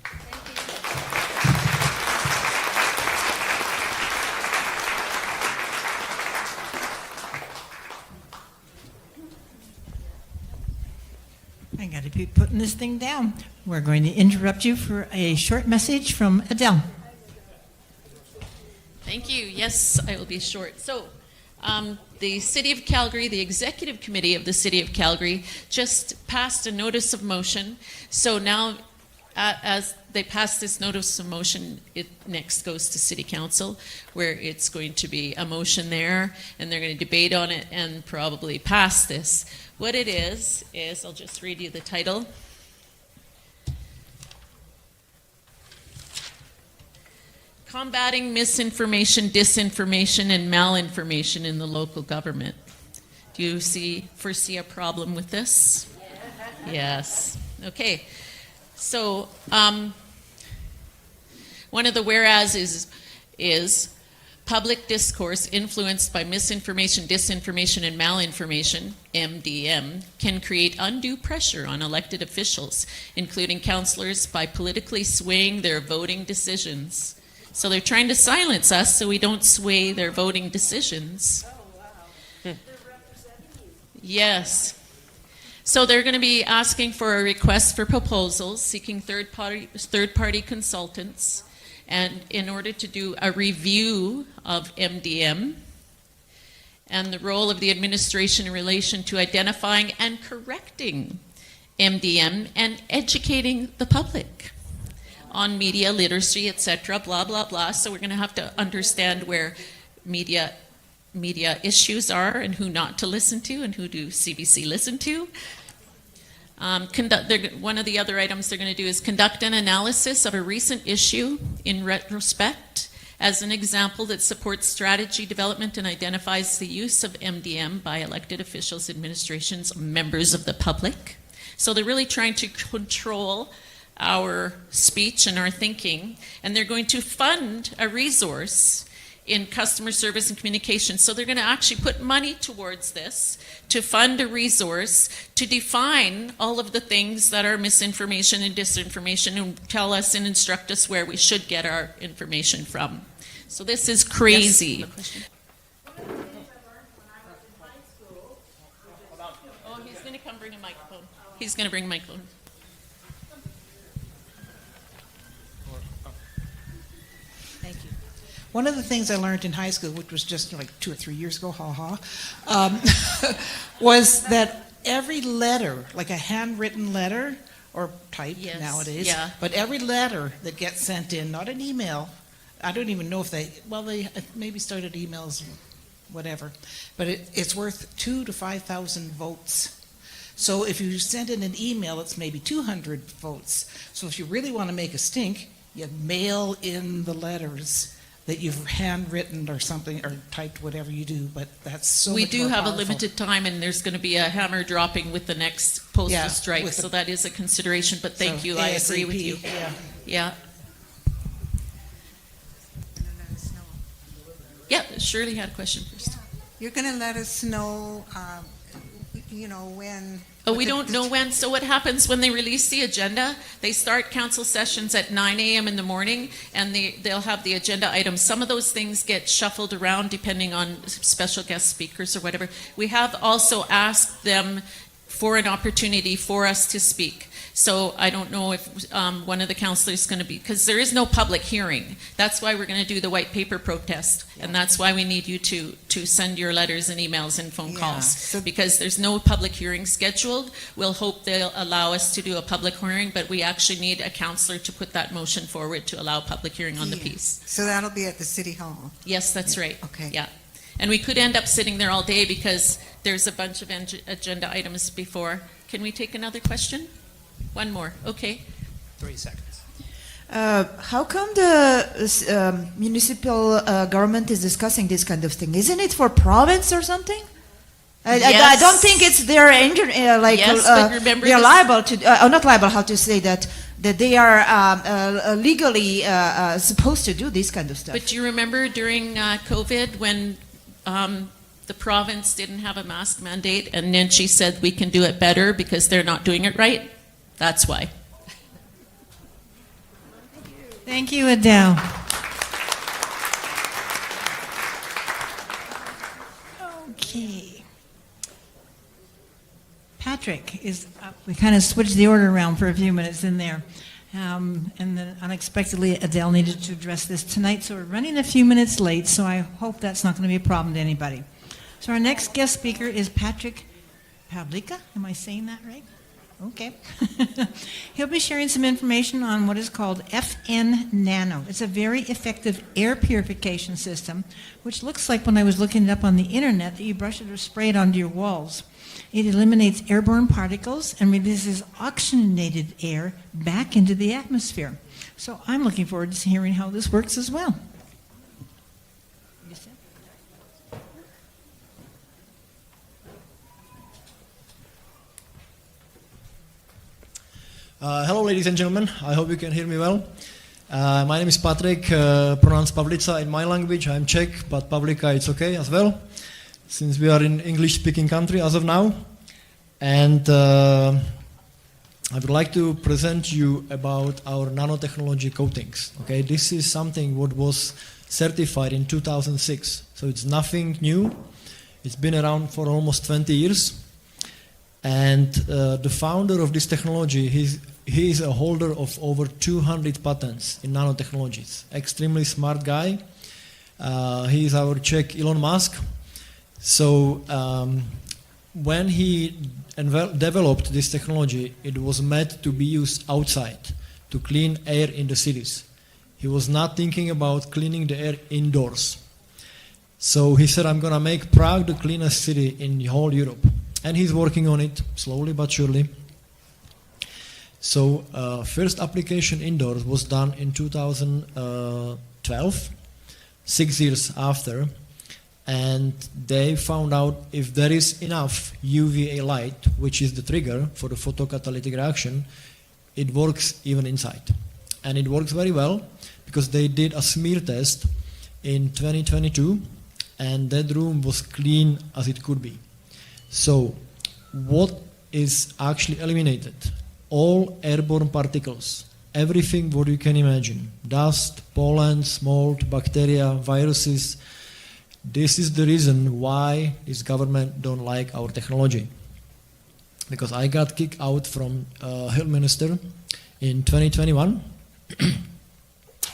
I got to be putting this thing down. We're going to interrupt you for a short message from Adele. Thank you. Yes, I will be short. So, the City of Calgary, the Executive Committee of the City of Calgary, just passed a notice of motion. So now, as they pass this notice of motion, it next goes to City Council, where it's going to be a motion there, and they're going to debate on it and probably pass this. What it is I'll just read you the title. Combating misinformation, disinformation, and malinformation in the local government. Do you foresee a problem with this? Yes. Okay. So, one of the whereas is public discourse influenced by misinformation, disinformation, and malinformation, MDM, can create undue pressure on elected officials, including councillors, by politically swaying their voting decisions. So they're trying to silence us so we don't sway their voting decisions. Oh, wow. They're representing you. Yes. So they're going to be asking for a request for proposals, seeking third-party consultants, and in order to do a review of MDM and the role of the administration in relation to identifying and correcting MDM and educating the public on media literacy, etc., blah, blah, blah. So we're going to have to understand where media issues are and who not to listen to and who do CBC listen to. One of the other items they're going to do is conduct an analysis of a recent issue in retrospect as an example that supports strategy development and identifies the use of MDM by elected officials, administrations, members of the public. So they're really trying to control our speech and our thinking, and they're going to fund a resource in customer service and communication. So they're going to actually put money towards this to fund a resource to define all of the things that are misinformation and disinformation and tell us and instruct us where we should get our information from. So this is crazy. Yes. Oh, he's going to come bring a microphone. He's going to bring a microphone. Thank you. One of the things I learned in high school, which was just like 2 or 3 years ago, was that every letter, like a handwritten letter or typed nowadays, but every letter that gets sent in, not an email, I don't even know if they maybe started emails, whatever, but it's worth 2,000 to 5,000 votes. So if you send in an email, it's maybe 200 votes. So if you really want to make a stink, you mail in the letters that you've handwritten or something, or typed, whatever you do, but that's so we much do more have powerful. a limited time, and there's going to be a hammer dropping with the next postal strike, so that is a consideration, but thank you, I agree with you. Yeah. Yeah, Shirley had a question first. You're going to let us know, when... Oh, we don't know when. So what happens when they release the agenda? They start council sessions at 9 a.m. in the morning, and they'll have the agenda items. Some of those things get shuffled around depending on special guest speakers or whatever. We have also asked them for an opportunity for us to speak. So I don't know if one of the councillors is going to be, because there is no public hearing. That's why we're going to do the white paper protest, and that's why we need you to send your letters and emails and phone calls, because there's no public hearing scheduled. We'll hope they'll allow us to do a public hearing, but we actually need a councillor to put that motion forward to allow public hearing on the piece. So that'll be at the City Hall? Yes, that's right. Okay. Yeah. And we could end up sitting there all day because there's a bunch of agenda items before. Can we take another question? One more. Okay. 3 seconds. How come the municipal government is discussing this kind of thing? Isn't it for province or something? I don't think it's their Yes, but remember they're this- liable to not liable. How to say that they are legally supposed to do this kind of stuff. But do you remember during COVID when the province didn't have a mask mandate, and then she said we can do it better because they're not doing it right? That's why. Thank you, Adele. Okay. Patrik is up. We kind of switched the order around for a few minutes in there. And then unexpectedly, Adele needed to address this tonight, so we're running a few minutes late, so I hope that's not going to be a problem to anybody. So our next guest speaker is Patrik Pavlika. Am I saying that right? Okay. He'll be sharing some information on what is called FN Nano. It's a very effective air purification system, which looks like, when I was looking it up on the internet, that you brush it or spray it onto your walls. It eliminates airborne particles and releases oxygenated air back into the atmosphere. So I'm looking forward to hearing how this works as well. Hello, ladies and gentlemen. I hope you can hear me well. My name is Patrik, pronounced Pavlica in my language. I'm Czech, but Pavlika it's okay as well, since we are in English-speaking country as of now. And I would like to present you about our nanotechnology coatings. Okay, this is something what was certified in 2006, so it's nothing new. It's been around for almost 20 years. And the founder of this technology, he is a holder of over 200 patents in nanotechnologies. Extremely smart guy. He is our Czech Elon Musk. So when he developed this technology, it was meant to be used outside to clean air in the cities. He was not thinking about cleaning the air indoors. So he said, I'm going to make Prague the cleanest city in the whole Europe. And he's working on it, slowly but surely. So first application indoors was done in 2012, 6 years after. And they found out if there is enough UVA light, which is the trigger for the photocatalytic reaction, it works even inside. And it works very well, because they did a smear test in 2022, and that room was clean as it could be. So what is actually eliminated? All airborne particles, everything what you can imagine, dust, pollen, mold, bacteria, viruses. This is the reason why this government don't like our technology. Because I got kicked out from health minister in 2021.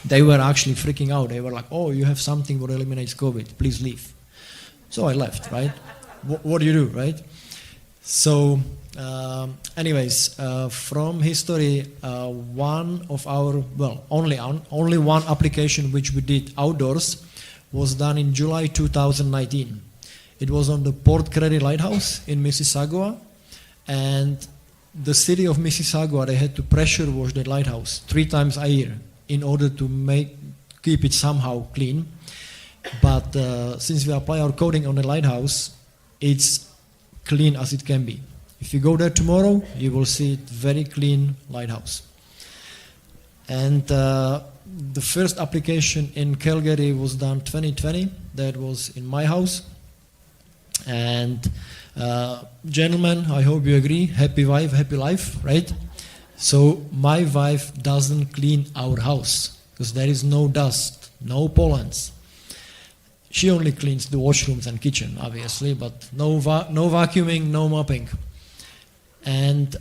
They were actually freaking out. They were like, oh, you have something that eliminates COVID, please leave. So I left, right? What do you do, right? So anyways, from history, one of our, well, only one application which we did outdoors was done in July 2019. It was on the Port Credit Lighthouse in Mississauga, and the city of Mississauga, they had to pressure wash the lighthouse 3 times a year in order to keep it somehow clean. But since we apply our coating on the lighthouse, it's clean as it can be. If you go there tomorrow, you will see it very clean lighthouse. And the first application in Calgary was done 2020. That was in my house. And gentlemen, I hope you agree, happy wife, happy life, right? So my wife doesn't clean our house because there is no dust, no pollens. She only cleans the washrooms and kitchen, obviously, but no vacuuming, no mopping. And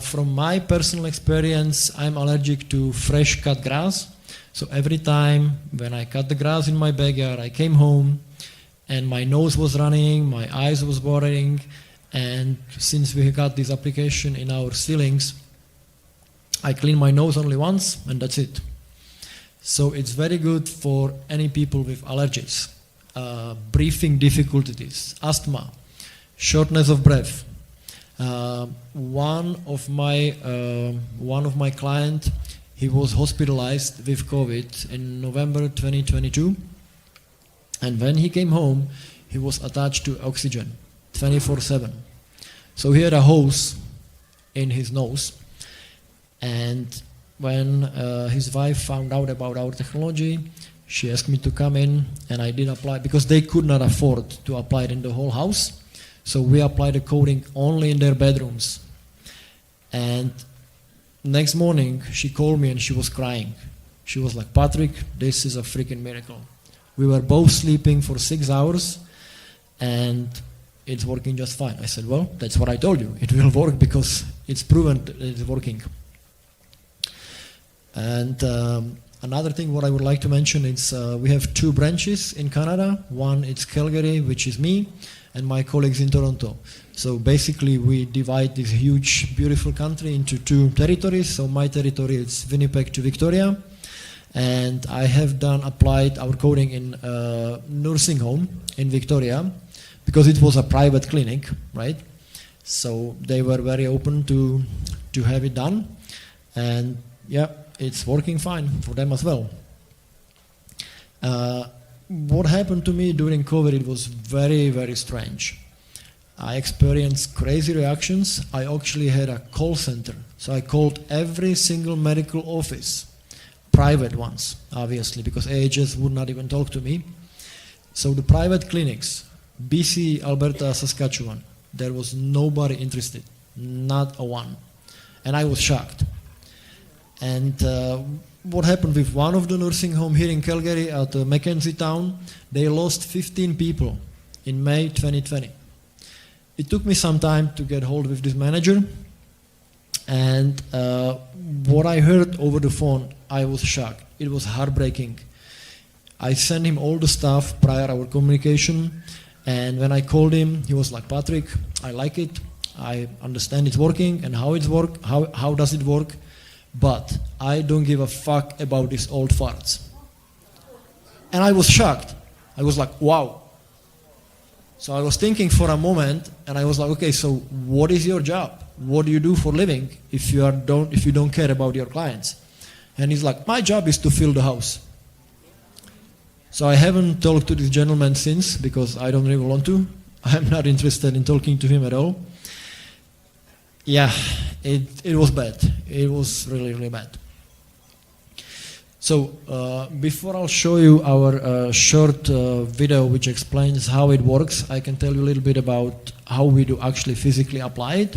from my personal experience, I'm allergic to fresh cut grass. So every time when I cut the grass in my backyard, I came home and my nose was running, my eyes was watering, and since we got this application in our ceilings, I clean my nose only once and that's it. So it's very good for any people with allergies, breathing difficulties, asthma, shortness of breath. One of my client, he was hospitalized with COVID in November 2022, and when he came home, he was attached to oxygen 24/7. So he had a hose in his nose, and when his wife found out about our technology, she asked me to come in, and I did apply, because they could not afford to apply it in the whole house. So we applied the coating only in their bedrooms. And next morning, she called me and she was crying. She was like, Patrik, this is a freaking miracle. We were both sleeping for 6 hours, and it's working just fine. I said, well, that's what I told you. It will work because it's proven that it's working. And another thing what I would like to mention is we have 2 branches in Canada. One is Calgary, which is me, and my colleagues in Toronto. So basically we divide this huge, beautiful country into 2 territories. So my territory is Winnipeg to Victoria. And I have applied our coating in a nursing home in Victoria, because it was a private clinic, right? So they were very open to have it done. And yeah, it's working fine for them as well. What happened to me during COVID, it was very, very strange. I experienced crazy reactions. I actually had a call center. So I called every single medical office, private ones, obviously, because AHS would not even talk to me. So the private clinics, BC, Alberta, Saskatchewan, there was nobody interested, not a one. And I was shocked. And what happened with one of the nursing home here in Calgary at Mackenzie Town, they lost 15 people in May 2020. It took me some time to get hold with this manager, and what I heard over the phone, I was shocked. It was heartbreaking. I sent him all the stuff prior our communication, and when I called him, he was like, Patrik, I like it, I understand it's working and how it's work, how does it work, but I don't give a fuck about these old farts. And I was shocked. I was like, wow. So I was thinking for a moment, and I was like, okay, so what is your job? What do you do for a living if you don't care about your clients? And he's like, my job is to fill the house. So I haven't talked to this gentleman since, because I don't really want to. I'm not interested in talking to him at all. Yeah, it was bad. It was really, really bad. So before I'll show you our short video which explains how it works, I can tell you a little bit about how we do actually physically apply it.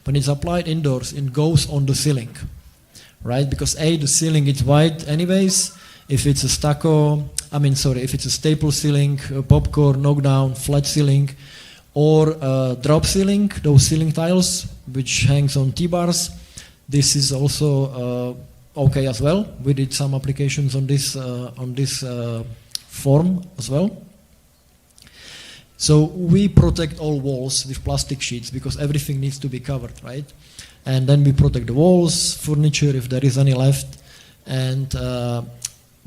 When it's applied indoors, it goes on the ceiling, right? Because the ceiling is white anyways. If it's a if it's a staple ceiling, popcorn, knockdown, flat ceiling, or drop ceiling, those ceiling tiles which hangs on T-bars, this is also okay as well. We did some applications on this form as well. So we protect all walls with plastic sheets because everything needs to be covered, right? And then we protect the walls, furniture if there is any left, and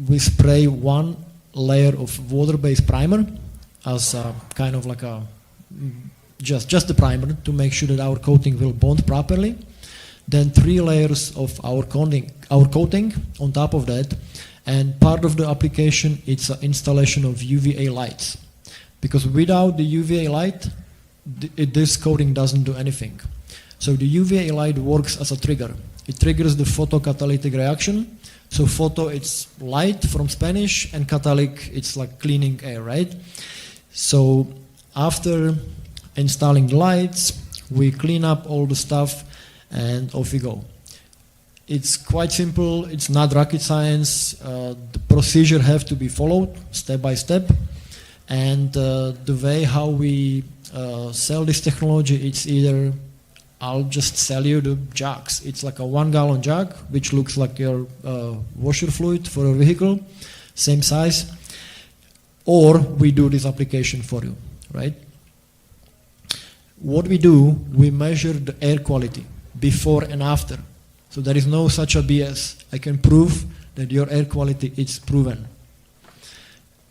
we spray one layer of water-based primer as kind of like a just the primer to make sure that our coating will bond properly. Then 3 layers of our coating on top of that, and part of the application it's an installation of UVA lights, because without the UVA light this coating doesn't do anything. So the UVA light works as a trigger. It triggers the photocatalytic reaction. So photo it's light from Spanish, and catalytic it's like cleaning air, right? So after installing the lights, we clean up all the stuff and off we go. It's quite simple, it's not rocket science, the procedure have to be followed step by step, and the way how we sell this technology, it's either I'll just sell you the jugs. It's like a 1-gallon jug which looks like your washer fluid for a vehicle, same size, or we do this application for you, right? What we do, we measure the air quality before and after. So there is no such a BS. I can prove that your air quality is proven.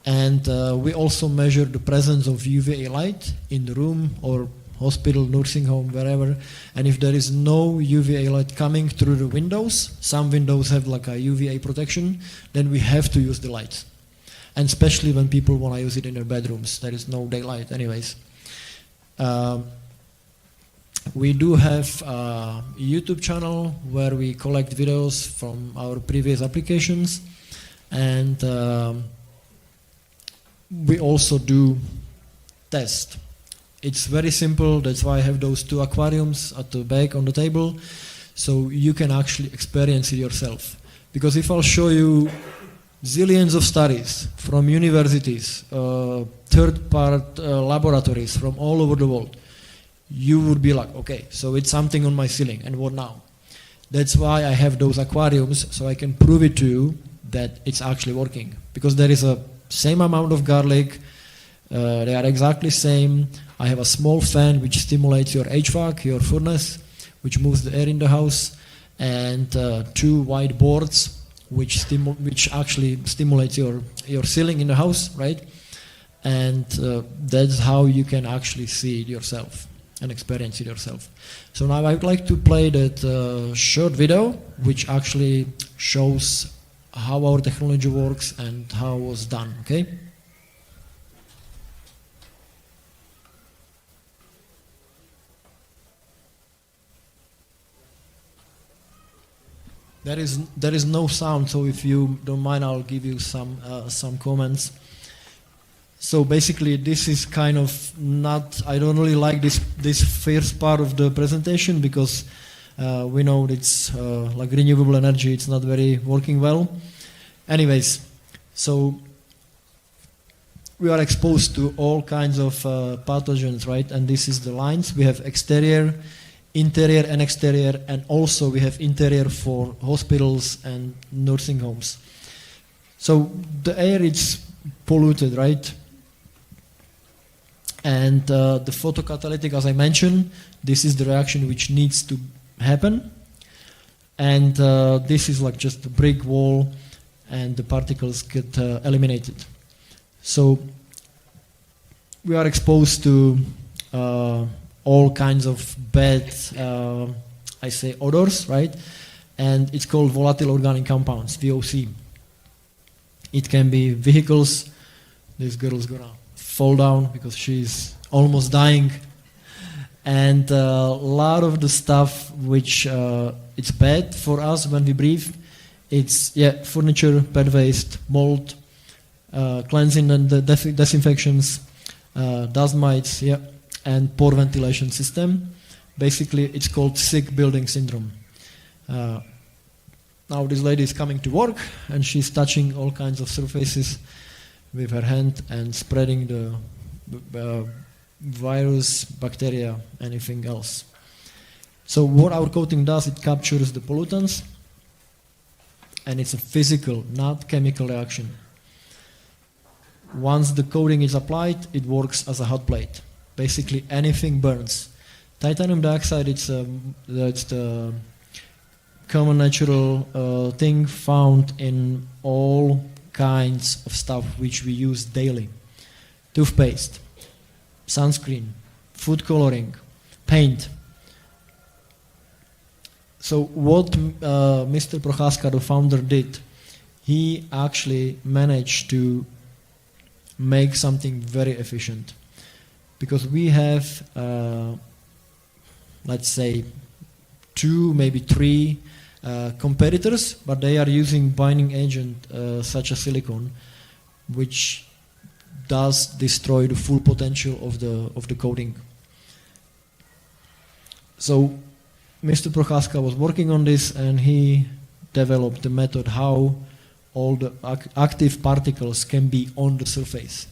And we also measure the presence of UVA light in the room or hospital, nursing home, wherever. And if there is no UVA light coming through the windows, some windows have like a UVA protection, then we have to use the lights. And especially when people want to use it in their bedrooms, there is no daylight anyways. We do have a YouTube channel where we collect videos from our previous applications, and we also do test. It's very simple, that's why I have those two aquariums at the back on the table, so you can actually experience it yourself. Because if I'll show you zillions of studies from universities, third-party laboratories from all over the world, you would be like, okay, so it's something on my ceiling, and what now? That's why I have those aquariums, so I can prove it to you that it's actually working. Because there is a same amount of garlic, they are exactly same. I have a small fan which stimulates your HVAC, your furnace, which moves the air in the house, and two white boards which actually stimulates your ceiling in the house, right? And that's how you can actually see it yourself and experience it yourself. So now I would like to play that short video which actually shows how our technology works and how it was done, okay? There is no sound, so if you don't mind, I'll give you some comments. So basically, this is kind of not. I don't really like this first part of the presentation because we know it's like renewable energy. It's not very working well. Anyways, so we are exposed to all kinds of pathogens, right? And this is the lines. We have exterior, interior and exterior, and also we have interior for hospitals and nursing homes. So the air is polluted, right? And the photocatalytic, as I mentioned, this is the reaction which needs to happen. And this is like just a brick wall, and the particles get eliminated. So we are exposed to all kinds of bad, I say, odors, right? And it's called volatile organic compounds, VOC. It can be vehicles. This girl's gonna fall down because she's almost dying. And a lot of the stuff which it's bad for us when we breathe, it's furniture, pet waste, mold, cleansing and disinfections, dust mites, and poor ventilation system. Basically, it's called sick building syndrome. Now this lady is coming to work and she's touching all kinds of surfaces with her hand and spreading the virus, bacteria, anything else. So what our coating does, it captures the pollutants, and it's a physical, not chemical reaction. Once the coating is applied, it works as a hot plate. Basically anything burns. Titanium dioxide, it's the common natural thing found in all kinds of stuff which we use daily. Toothpaste, sunscreen, food coloring, paint. So what Mr. Prochaska, the founder, did, he actually managed to make something very efficient. Because we have, let's say, 2, maybe 3 competitors, but they are using binding agent such as silicone, which does destroy the full potential of the coating. So Mr. Prochaska was working on this, and he developed the method how all the active particles can be on the surface.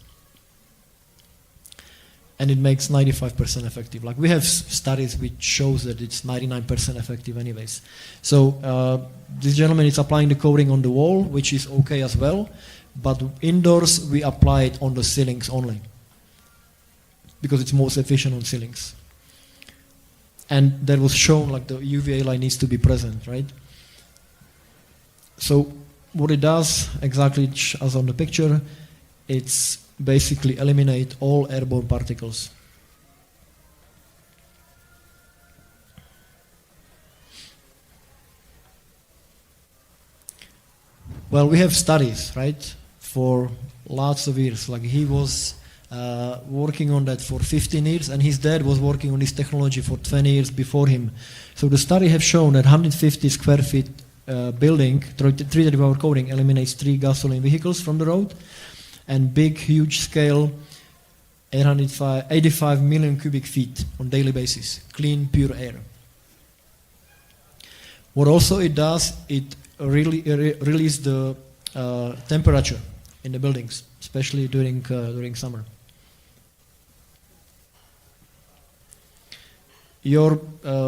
And it makes 95% effective. Like, we have studies which shows that it's 99% effective anyways. So this gentleman is applying the coating on the wall, which is okay as well, but indoors we apply it on the ceilings only, because it's most efficient on ceilings. And that was shown, like, the UVA light needs to be present, right? So what it does, exactly as on the picture, it's basically eliminate all airborne particles. Well, we have studies, right, for lots of years. Like, he was working on that for 15 years, and his dad was working on this technology for 20 years before him. So the study have shown that 150 square feet building treated with our coating eliminates 3 gasoline vehicles from the road, and big, huge scale, 85 million cubic feet on daily basis, clean, pure air. What also it does, it really releases the temperature in the buildings, especially during summer. Your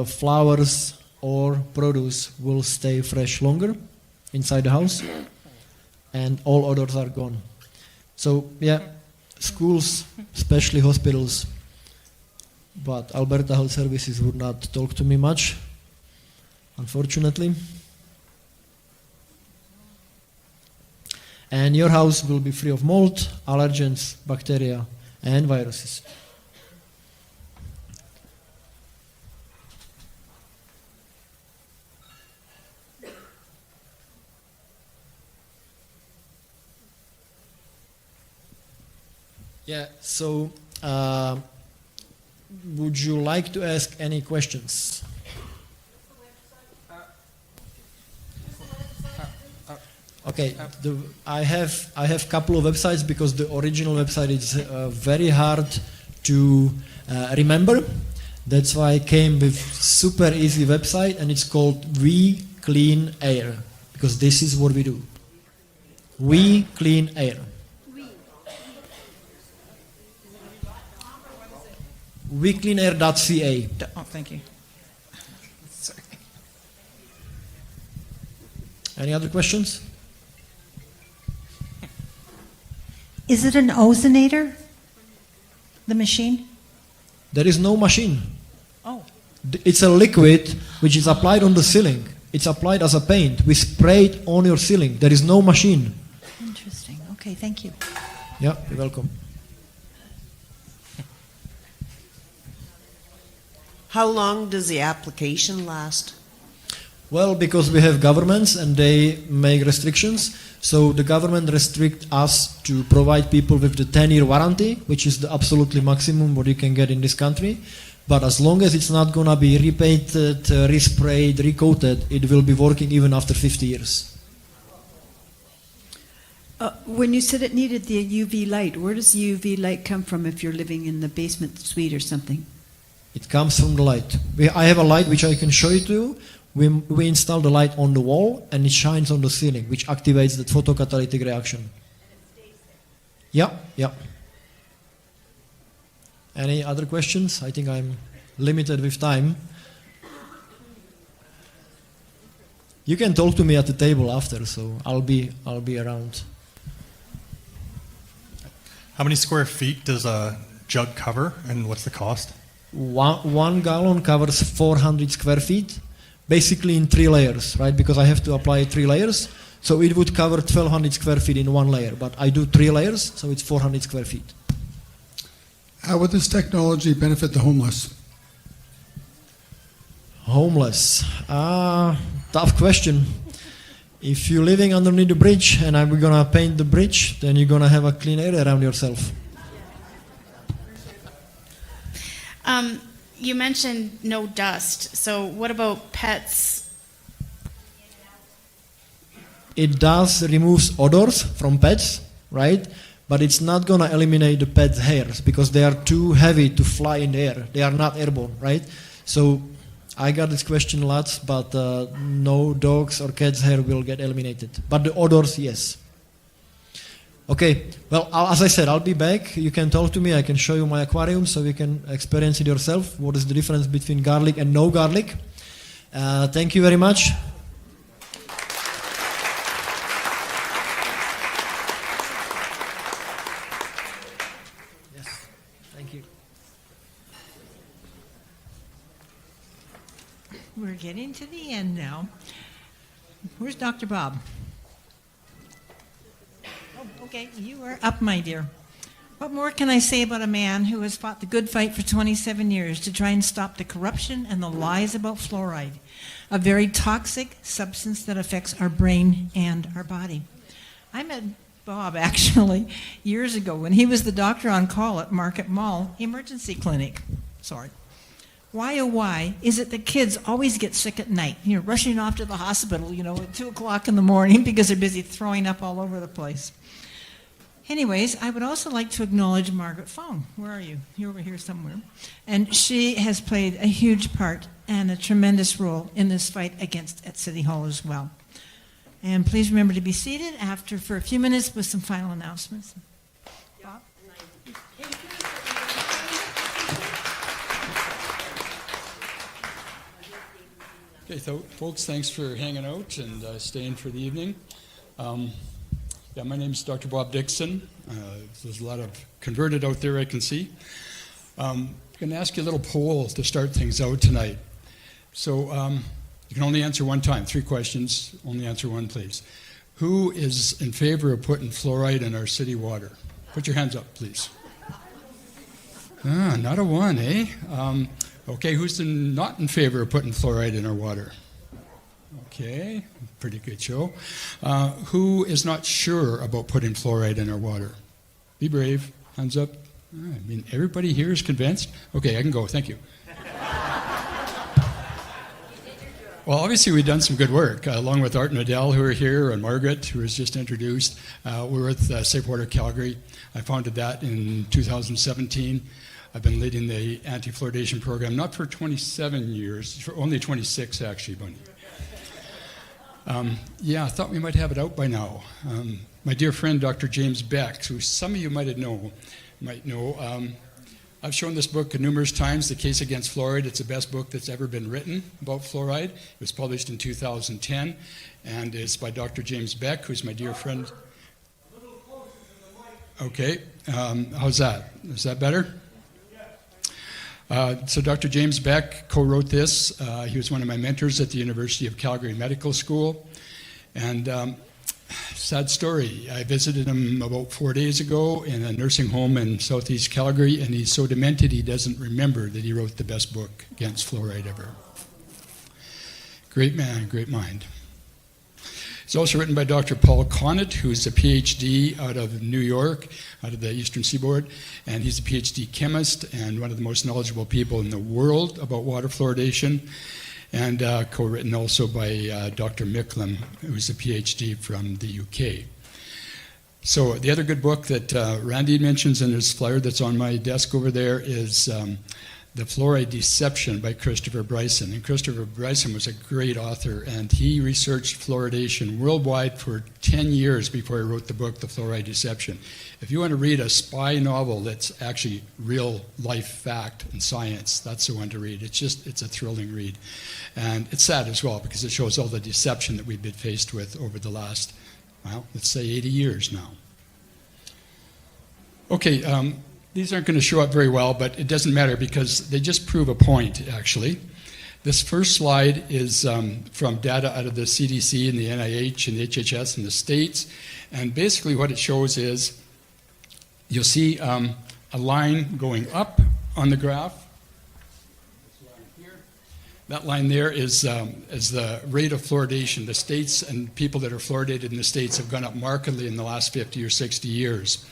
flowers or produce will stay fresh longer inside the house, and all odors are gone. So yeah, schools, especially hospitals, but Alberta Health Services would not talk to me much, unfortunately. And your house will be free of mold, allergens, bacteria, and viruses. Yeah, so would you like to ask any questions? Okay, I have a couple of websites because the original website is very hard to remember. That's why I came with super easy website, and it's called We Clean Air, because this is what we do. We clean air. WeCleanAir.ca. Oh, thank you. Sorry. Any other questions? Is it an ozonator, the machine? There is no machine. Oh. It's a liquid which is applied on the ceiling. It's applied as a paint. We spray it on your ceiling. There is no machine. Interesting. Okay, thank you. Yeah, you're welcome. How long does the application last? Well, because we have governments and they make restrictions, so the government restrict us to provide people with the 10-year warranty, which is the absolutely maximum what you can get in this country. But as long as it's not going to be repainted, resprayed, recoated, it will be working even after 50 years. When you said it needed the UV light, where does the UV light come from if you're living in the basement suite or something? It comes from the light. I have a light which I can show you to you. We install the light on the wall and it shines on the ceiling, which activates the photocatalytic reaction. Yeah, yeah. Any other questions? I think I'm limited with time. You can talk to me at the table after, so I'll be around. How many square feet does a jug cover, and what's the cost? 1 gallon covers 400 square feet, basically in 3 layers, right? Because I have to apply 3 layers, so it would cover 1,200 square feet in 1 layer. But I do 3 layers, so it's 400 square feet. How would this technology benefit the homeless? Homeless? Tough question. If you're living underneath the bridge and we're gonna paint the bridge, then you're gonna have a clean area around yourself. You mentioned no dust. So what about pets? It does remove odors from pets, right? But it's not going to eliminate the pet's hairs because they are too heavy to fly in the air. They are not airborne, right? So I got this question lots, but no dogs or cats' hair will get eliminated. But the odors, yes. Okay, well, as I said, I'll be back. You can talk to me. I can show you my aquarium so you can experience it yourself. What is the difference between garlic and no garlic? Thank you very much. Yes, thank you. We're getting to the end now. Where's Dr. Bob? Okay, you are up, my dear. What more can I say about a man who has fought the good fight for 27 years to try and stop the corruption and the lies about fluoride, a very toxic substance that affects our brain and our body? I met Bob, actually, years ago when he was the doctor on call at Market Mall Emergency Clinic. Sorry. Why, oh why, is it that kids always get sick at night? You know, rushing off to the hospital, you know, at 2 o'clock in the morning because they're busy throwing up all over the place. Anyways, I would also like to acknowledge Margaret Fong. Where are you? You're over here somewhere. And she has played a huge part and a tremendous role in this fight against at City Hall as well. And please remember to be seated after for a few minutes with some final announcements. Bob? Okay, so folks, thanks for hanging out and staying for the evening. Yeah, my name is Dr. Bob Dickson. There's a lot of converted out there I can see. I'm going to ask you a little poll to start things out tonight. So you can only answer one time, 3 questions, only answer one, please. Who is in favor of putting fluoride in our city water? Put your hands up, please. Not a one, eh? Okay, who's not in favor of putting fluoride in our water? Okay, pretty good show. Who is not sure about putting fluoride in our water? Be brave, hands up. I mean, everybody here is convinced? Okay, I can go, thank you. Well, obviously we've done some good work, along with Art and Adele, who are here, and Margaret, who was just introduced. We're with Safe Water Calgary. I founded that in 2017. I've been leading the anti-fluoridation program, not for 27 years, for only 26 actually, Bunny. Yeah, I thought we might have it out by now. My dear friend, Dr. James Beck, who some of you might know, I've shown this book numerous times, The Case Against Fluoride. It's the best book that's ever been written about fluoride. It was published in 2010, and it's by Dr. James Beck, who's my dear friend. Okay, how's that? Is that better? So Dr. James Beck co-wrote this. He was one of my mentors at the University of Calgary Medical School. And sad story, I visited him about 4 days ago in a nursing home in southeast Calgary, and he's so demented he doesn't remember that he wrote the best book against fluoride ever. Great man, great mind. It's also written by Dr. Paul Conant, who's a PhD out of New York, out of the Eastern Seaboard, and he's a PhD chemist and one of the most knowledgeable people in the world about water fluoridation, and co-written also by Dr. Micklem, who's a PhD from the UK. So the other good book that Randy mentions in his flyer that's on my desk over there is The Fluoride Deception by Christopher Bryson. And Christopher Bryson was a great author, and he researched fluoridation worldwide for 10 years before he wrote the book, The Fluoride Deception. If you want to read a spy novel that's actually real life fact and science, that's the one to read. It's a thrilling read. And it's sad as well because it shows all the deception that we've been faced with over the last, well, let's say 80 years now. Okay, these aren't going to show up very well, but it doesn't matter because they just prove a point, actually. This first slide is from data out of the CDC and the NIH and the HHS in the States. And basically what it shows is you'll see a line going up on the graph. That line there is the rate of fluoridation. The states and people that are fluoridated in the states have gone up markedly in the last 50 or 60 years.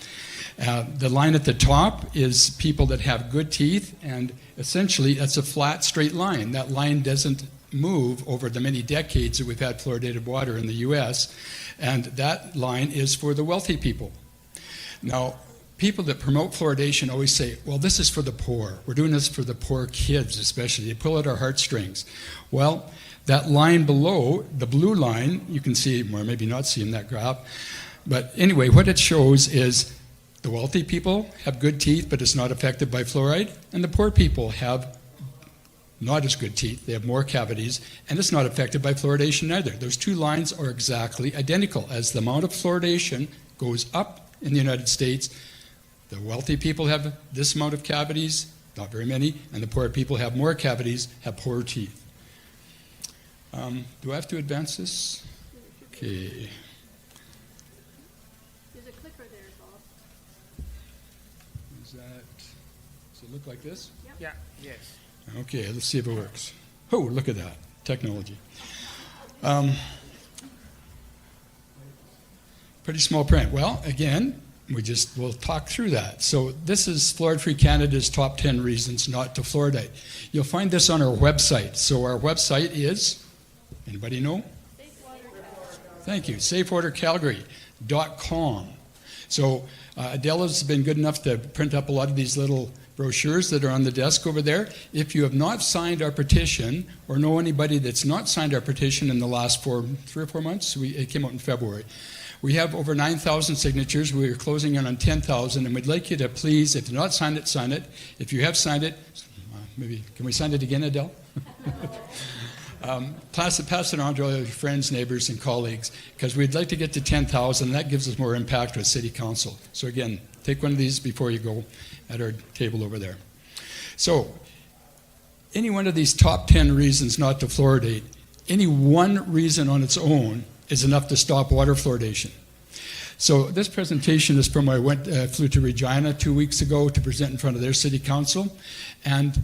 The line at the top is people that have good teeth, and essentially that's a flat, straight line. That line doesn't move over the many decades that we've had fluoridated water in the U.S., and that line is for the wealthy people. Now, people that promote fluoridation always say, well, this is for the poor. We're doing this for the poor kids especially. They pull at our heartstrings. Well, that line below, the blue line, you can see, or maybe not see in that graph, but anyway, what it shows is the wealthy people have good teeth, but it's not affected by fluoride, and the poor people have not as good teeth. They have more cavities, and it's not affected by fluoridation either. Those two lines are exactly identical. As the amount of fluoridation goes up in the United States, the wealthy people have this amount of cavities, not very many, and the poor people have more cavities, have poorer teeth. Do I have to advance this? Okay. There's a clicker there, Bob. Does it look like this? Yep. Yeah, yes. Okay, let's see if it works. Oh, look at that, technology. Pretty small print. Well, again, we'll talk through that. So this is Fluoride-Free Canada's top 10 reasons not to fluoridate. You'll find this on our website. So our website is, anybody know? Thank you, safewatercalgary.com. So Adele has been good enough to print up a lot of these little brochures that are on the desk over there. If you have not signed our petition or know anybody that's not signed our petition in the last 3 or 4 months, it came out in February. We have over 9,000 signatures. We are closing in on 10,000, and we'd like you to please, if you've not signed it, sign it. If you have signed it, maybe, can we sign it again, Adele? Pass it on to all your friends, neighbors, and colleagues, because we'd like to get to 10,000. That gives us more impact with City Council. So again, take one of these before you go at our table over there. So, any one of these top 10 reasons not to fluoridate, any one reason on its own is enough to stop water fluoridation. So this presentation is from I flew to Regina 2 weeks ago to present in front of their City Council, and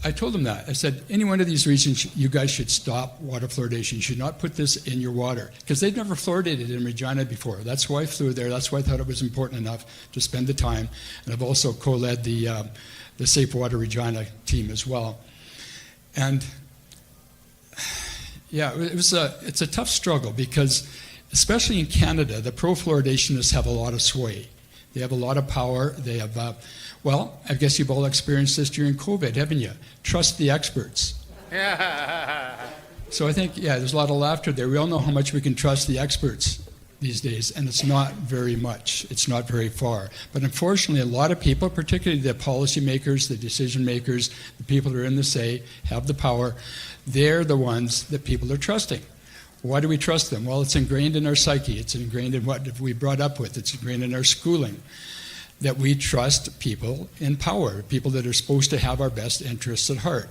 I told them that. I said, any one of these reasons, you guys should stop water fluoridation. You should not put this in your water. Because they've never fluoridated in Regina before. That's why I flew there. That's why I thought it was important enough to spend the time. And I've also co-led the Safe Water Regina team as well. And yeah, it's a tough struggle because, especially in Canada, the pro-fluoridationists have a lot of sway. They have a lot of power. They have, well, I guess you've all experienced this during COVID, haven't you? Trust the experts. So I think, yeah, there's a lot of laughter there. We all know how much we can trust the experts these days, and it's not very much. It's not very far. But unfortunately, a lot of people, particularly the policymakers, the decision makers, the people who are in the say, have the power. They're the ones that people are trusting. Why do we trust them? Well, it's ingrained in our psyche. It's ingrained in what we brought up with. It's ingrained in our schooling that we trust people in power, people that are supposed to have our best interests at heart.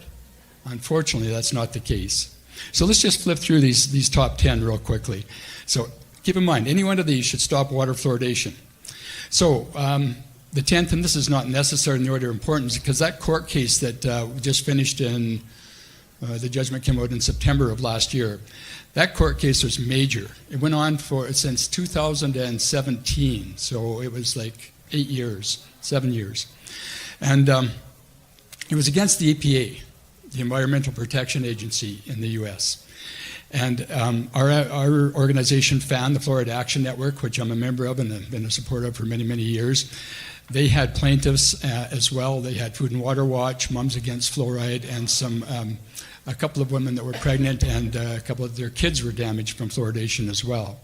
Unfortunately, that's not the case. So let's just flip through these top 10 real quickly. So keep in mind, any one of these should stop water fluoridation. So the 10th, and this is not necessarily in the order of importance, because that court case that just finished in, the judgment came out in September of last year. That court case was major. It went on since 2017, so it was like 7 years. And it was against the EPA, the Environmental Protection Agency in the U.S. And our organization, FAN, the Fluoride Action Network, which I'm a member of and have been a supporter of for many, many years, they had plaintiffs as well. They had Food and Water Watch, Moms Against Fluoride, and a couple of women that were pregnant, and a couple of their kids were damaged from fluoridation as well.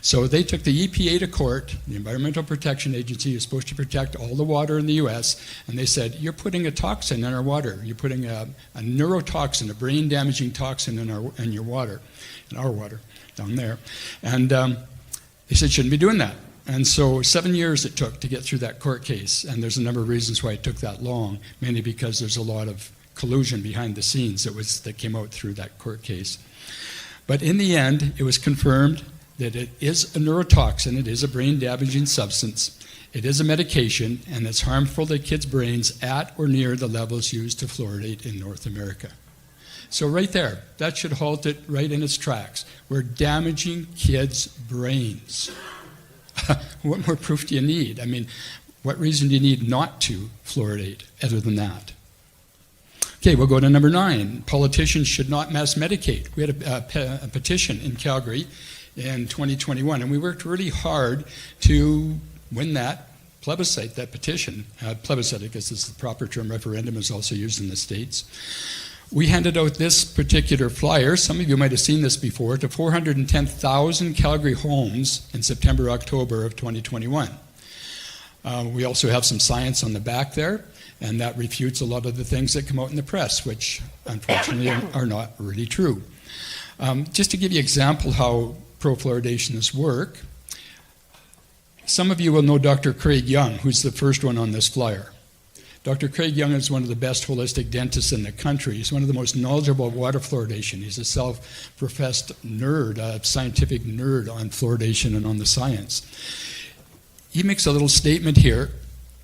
So they took the EPA to court, the Environmental Protection Agency is supposed to protect all the water in the U.S., and they said, you're putting a toxin in our water. You're putting a neurotoxin, a brain-damaging toxin in our water down there. And they said, shouldn't be doing that. And so 7 years it took to get through that court case, and there's a number of reasons why it took that long, mainly because there's a lot of collusion behind the scenes that came out through that court case. But in the end, it was confirmed that it is a neurotoxin, it is a brain-damaging substance, it is a medication, and it's harmful to kids' brains at or near the levels used to fluoridate in North America. So right there, that should halt it right in its tracks. We're damaging kids' brains. What more proof do you need? I mean, what reason do you need not to fluoridate other than that? Okay, we'll go to number 9. Politicians should not mass medicate. We had a petition in Calgary in 2021, and we worked really hard to win that plebiscite, that petition. Plebiscite, I guess is the proper term. Referendum is also used in the States. We handed out this particular flyer, some of you might have seen this before, to 410,000 Calgary homes in September, October of 2021. We also have some science on the back there, and that refutes a lot of the things that come out in the press, which unfortunately are not really true. Just to give you an example how pro-fluoridationists work, some of you will know Dr. Craig Young, who's the first one on this flyer. Dr. Craig Young is one of the best holistic dentists in the country. He's one of the most knowledgeable of water fluoridation. He's a self-professed nerd, a scientific nerd on fluoridation and on the science. He makes a little statement here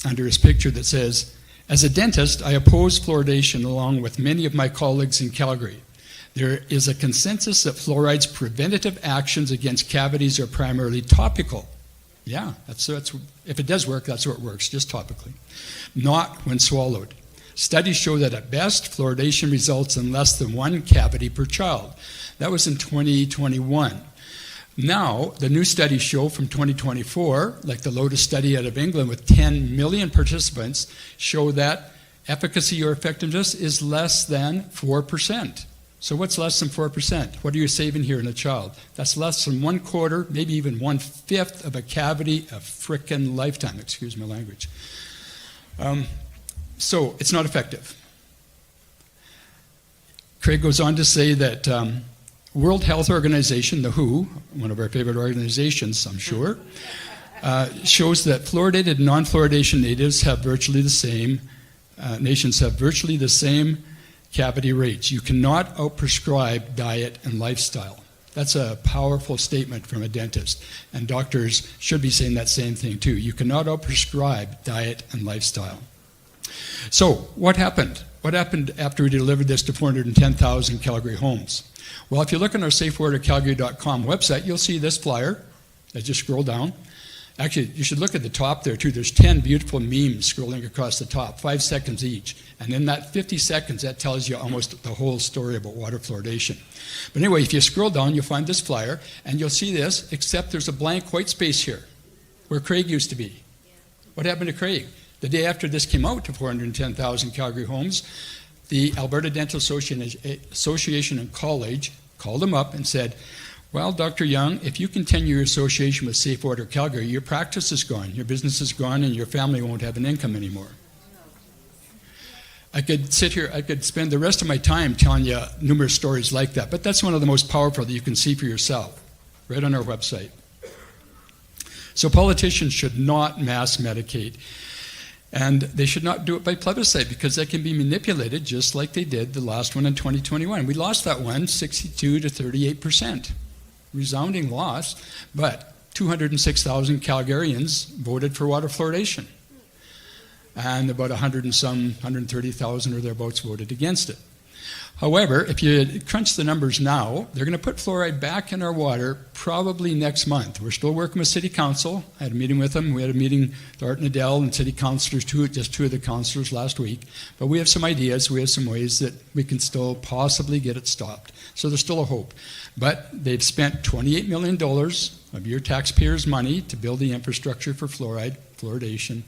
under his picture that says, as a dentist, I oppose fluoridation along with many of my colleagues in Calgary. There is a consensus that fluoride's preventative actions against cavities are primarily topical. Yeah, that's if it does work, that's where it works, just topically. Not when swallowed. Studies show that at best, fluoridation results in less than 1 cavity per child. That was in 2021. Now, the new studies show from 2024, like the Lotus study out of England with 10 million participants, show that efficacy or effectiveness is less than 4%. So what's less than 4%? What are you saving here in a child? That's less than 1/4, maybe even 1/5 of a cavity a frickin' lifetime, excuse my language. So it's not effective. Craig goes on to say that World Health Organization, the WHO, one of our favorite organizations, I'm sure, shows that fluoridated and non-fluoridation nations have virtually the same cavity rates. You cannot outprescribe diet and lifestyle. That's a powerful statement from a dentist, and doctors should be saying that same thing too. You cannot outprescribe diet and lifestyle. So what happened? What happened after we delivered this to 410,000 Calgary homes? Well, if you look on our safewatercalgary.com website, you'll see this flyer. As you scroll down. Actually, you should look at the top there too. There's 10 beautiful memes scrolling across the top, 5 seconds each. And in that 50 seconds, that tells you almost the whole story about water fluoridation. But anyway, if you scroll down, you'll find this flyer, and you'll see this, except there's a blank white space here, where Craig used to be. What happened to Craig? The day after this came out to 410,000 Calgary homes, the Alberta Dental Association and College called him up and said, well, Dr. Young, if you continue your association with Safe Water Calgary, your practice is gone, your business is gone, and your family won't have an income anymore. I could sit here, I could spend the rest of my time telling you numerous stories like that, but that's one of the most powerful that you can see for yourself, right on our website. So politicians should not mass medicate. And they should not do it by plebiscite because that can be manipulated just like they did the last one in 2021. We lost that one 62 to 38%. Resounding loss, but 206,000 Calgarians voted for water fluoridation. And about 130,000 or thereabouts voted against it. However, if you crunch the numbers now, they're going to put fluoride back in our water probably next month. We're still working with City Council. I had a meeting with them. We had a meeting with Art and Adele and City Councilors, just two of the councilors last week. But we have some ideas. We have some ways that we can still possibly get it stopped. So there's still a hope. But they've spent $28 million of your taxpayers' money to build the infrastructure for fluoridation.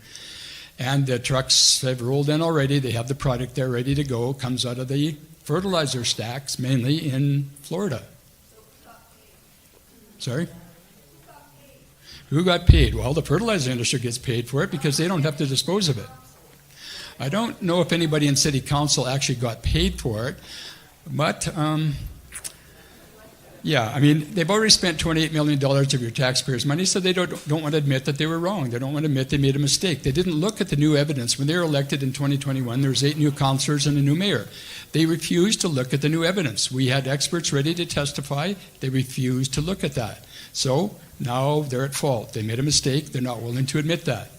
And the trucks have rolled in already. They have the product there ready to go. It comes out of the fertilizer stacks, mainly in Florida. Sorry? Who got paid? Well, the fertilizer industry gets paid for it because they don't have to dispose of it. I don't know if anybody in City Council actually got paid for it, but yeah, I mean, they've already spent $28 million of your taxpayers' money, so they don't want to admit that they were wrong. They don't want to admit they made a mistake. They didn't look at the new evidence. When they were elected in 2021, there was 8 new councillors and a new mayor. They refused to look at the new evidence. We had experts ready to testify. They refused to look at that. So now they're at fault. They made a mistake. They're not willing to admit that.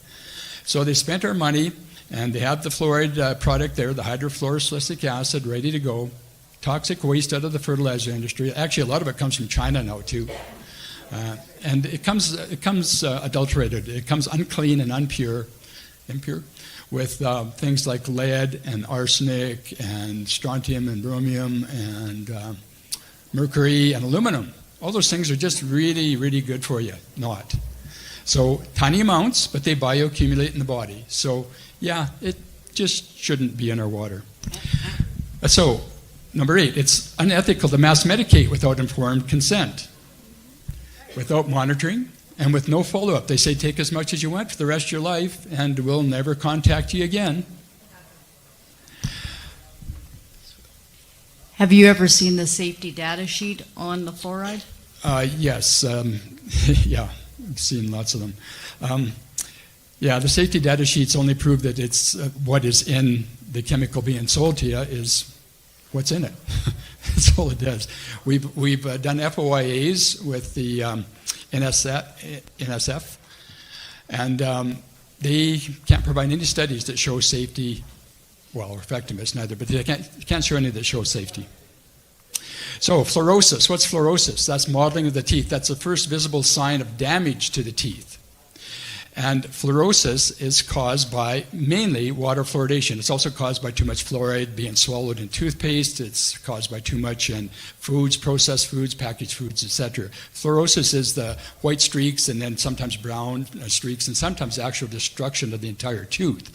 So they spent our money, and they have the fluoride product there, the hydrofluorosilicic acid, ready to go. Toxic waste out of the fertilizer industry. Actually, a lot of it comes from China now too, and it comes adulterated. It comes unclean and impure, with things like lead and arsenic and strontium and bromium and mercury and aluminum. All those things are just really, really good for you. Not. So tiny amounts, but they bioaccumulate in the body. So yeah, it just shouldn't be in our water. So. Number 8, it's unethical to mass medicate without informed consent, without monitoring, and with no follow-up. They say take as much as you want for the rest of your life, and we'll never contact you again. Have you ever seen the safety data sheet on the fluoride? Yes. Yeah, I've seen lots of them. Yeah, the safety data sheets only prove that it's what is in the chemical being sold to you is what's in it. That's all it does. We've done FOIAs with the NSF, and they can't provide any studies that show safety, well, or effectiveness neither, but they can't show any that show safety. So fluorosis, what's fluorosis? That's modeling of the teeth. That's the first visible sign of damage to the teeth. And fluorosis is caused by mainly water fluoridation. It's also caused by too much fluoride being swallowed in toothpaste. It's caused by too much in foods, processed foods, packaged foods, etc. Fluorosis is the white streaks and then sometimes brown streaks and sometimes actual destruction of the entire tooth.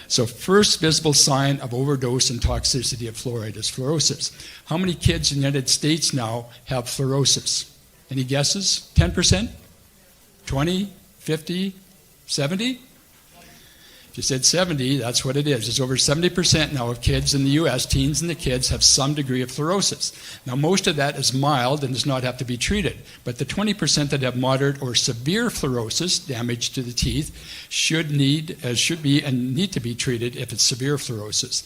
So first visible sign of overdose and toxicity of fluoride is fluorosis. How many kids in the United States now have fluorosis? Any guesses? 10%? 20? 50? 70? If you said 70, that's what it is. It's over 70% now of kids in the U.S., teens and the kids, have some degree of fluorosis. Now, most of that is mild and does not have to be treated. But the 20% that have moderate or severe fluorosis, damage to the teeth, should be and need to be treated if it's severe fluorosis.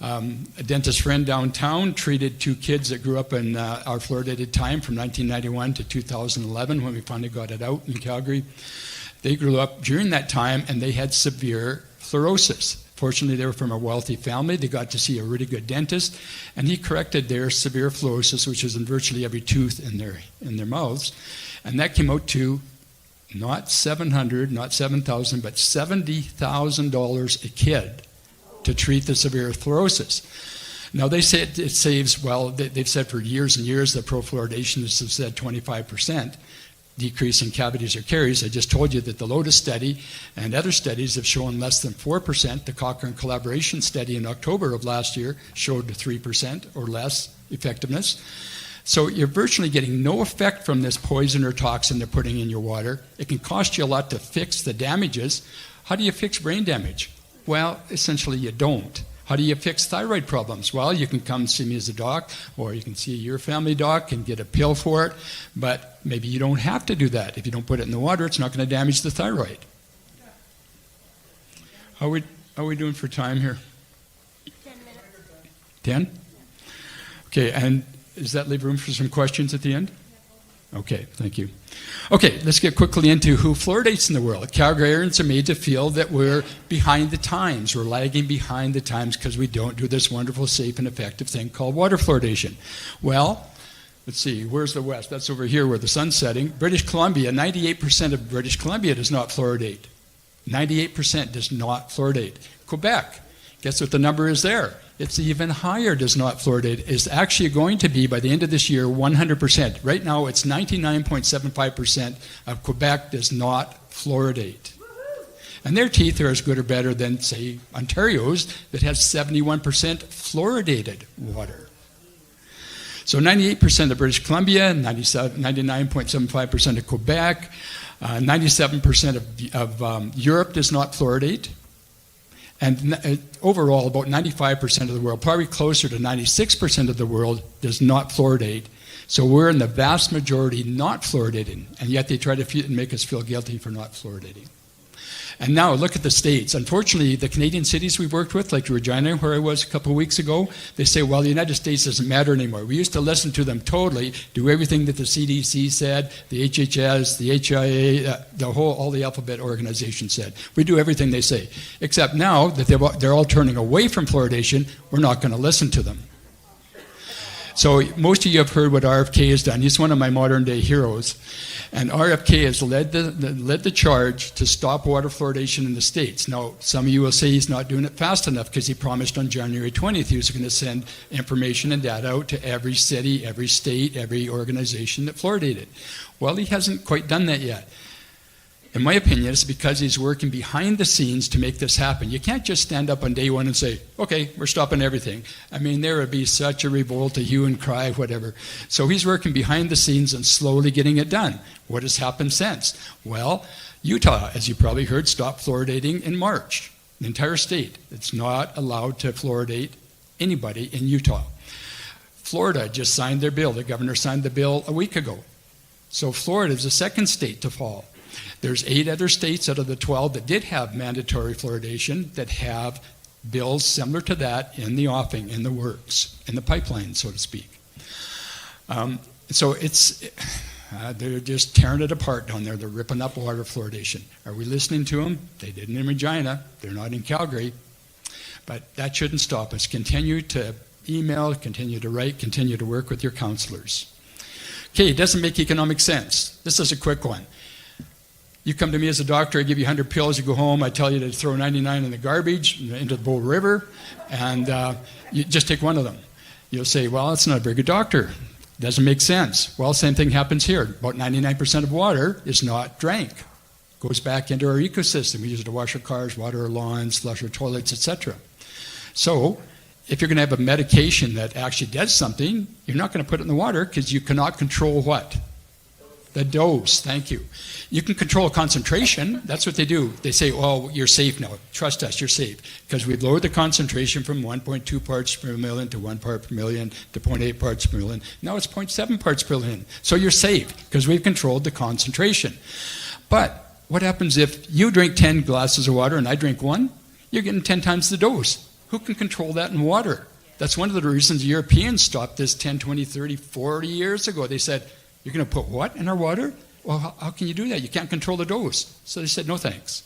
A dentist friend downtown treated 2 kids that grew up in our fluoridated time from 1991 to 2011 when we finally got it out in Calgary. They grew up during that time and they had severe fluorosis. Fortunately, they were from a wealthy family. They got to see a really good dentist, and he corrected their severe fluorosis, which is in virtually every tooth in their mouths. And that came out to not $700, not $7,000, but $70,000 a kid to treat the severe fluorosis. Now, they say it saves, well, they've said for years and years that pro-fluoridation has said 25% decrease in cavities or caries. I just told you that the Lotus study and other studies have shown less than 4%. The Cochrane collaboration study in October of last year showed 3% or less effectiveness. So you're virtually getting no effect from this poison or toxin they're putting in your water. It can cost you a lot to fix the damages. How do you fix brain damage? Well, essentially you don't. How do you fix thyroid problems? Well, you can come see me as a doc, or you can see your family doc and get a pill for it, but maybe you don't have to do that. If you don't put it in the water, it's not going to damage the thyroid. How are we doing for time here? 10 minutes. 10? Okay, and does that leave room for some questions at the end? Okay, thank you. Okay, let's get quickly into who fluoridates in the world. Calgarians are made to feel that we're behind the times. We're lagging behind the times because we don't do this wonderful, safe, and effective thing called water fluoridation. Well, let's see, where's the West? That's over here where the sun's setting. British Columbia, 98% of British Columbia does not fluoridate. 98% does not fluoridate. Quebec, guess what the number is there? It's even higher, does not fluoridate. It's actually going to be, by the end of this year, 100%. Right now, it's 99.75% of Quebec does not fluoridate. And their teeth are as good or better than, say, Ontario's that has 71% fluoridated water. So 98% of British Columbia, 99.75% of Quebec, 97% of Europe does not fluoridate. And overall, about 95% of the world, probably closer to 96% of the world, does not fluoridate. So we're in the vast majority not fluoridating, and yet they try to make us feel guilty for not fluoridating. And now look at the states. Unfortunately, the Canadian cities we've worked with, like Regina, where I was a couple of weeks ago, they say, well, the United States doesn't matter anymore. We used to listen to them totally, do everything that the CDC said, the HHS, the HIA, all the alphabet organizations said. We do everything they say. Except now that they're all turning away from fluoridation, we're not going to listen to them. So most of you have heard what RFK has done. He's one of my modern day heroes. And RFK has led the charge to stop water fluoridation in the States. Now, some of you will say he's not doing it fast enough because he promised on January 20th he was going to send information and data out to every city, every state, every organization that fluoridated. Well, he hasn't quite done that yet. In my opinion, it's because he's working behind the scenes to make this happen. You can't just stand up on day one and say, okay, we're stopping everything. I mean, there would be such a revolt, a hue and cry, whatever. So he's working behind the scenes and slowly getting it done. What has happened since? Well, Utah, as you probably heard, stopped fluoridating in March. The entire state. It's not allowed to fluoridate anybody in Utah. Florida just signed their bill. The governor signed the bill a week ago. So Florida is the second state to fall. There's 8 other states out of the 12 that did have mandatory fluoridation that have bills similar to that in the offing, in the works, in the pipeline, so to speak. So they're just tearing it apart down there. They're ripping up water fluoridation. Are we listening to them? They didn't in Regina. They're not in Calgary. But that shouldn't stop us. Continue to email, continue to write, continue to work with your counselors. Okay, it doesn't make economic sense. This is a quick one. You come to me as a doctor, I give you 100 pills, you go home, I tell you to throw 99 in the garbage into the Bow River, and you just take one of them. You'll say, well, it's not a very good doctor. Doesn't make sense. Well, same thing happens here. About 99% of water is not drank. Goes back into our ecosystem. We use it to wash our cars, water our lawns, flush our toilets, etc. So if you're going to have a medication that actually does something, you're not going to put it in the water because you cannot control what? The dose. Thank you. You can control concentration. That's what they do. They say, oh, you're safe now. Trust us, you're safe. Because we've lowered the concentration from 1.2 parts per million to 1 part per million to 0.8 parts per million. Now it's 0.7 parts per million. So you're safe because we've controlled the concentration. But what happens if you drink 10 glasses of water and I drink one? You're getting 10 times the dose. Who can control that in water? That's one of the reasons the Europeans stopped this 10, 20, 30, 40 years ago. They said, you're going to put what in our water? Well, how can you do that? You can't control the dose. So they said, no thanks.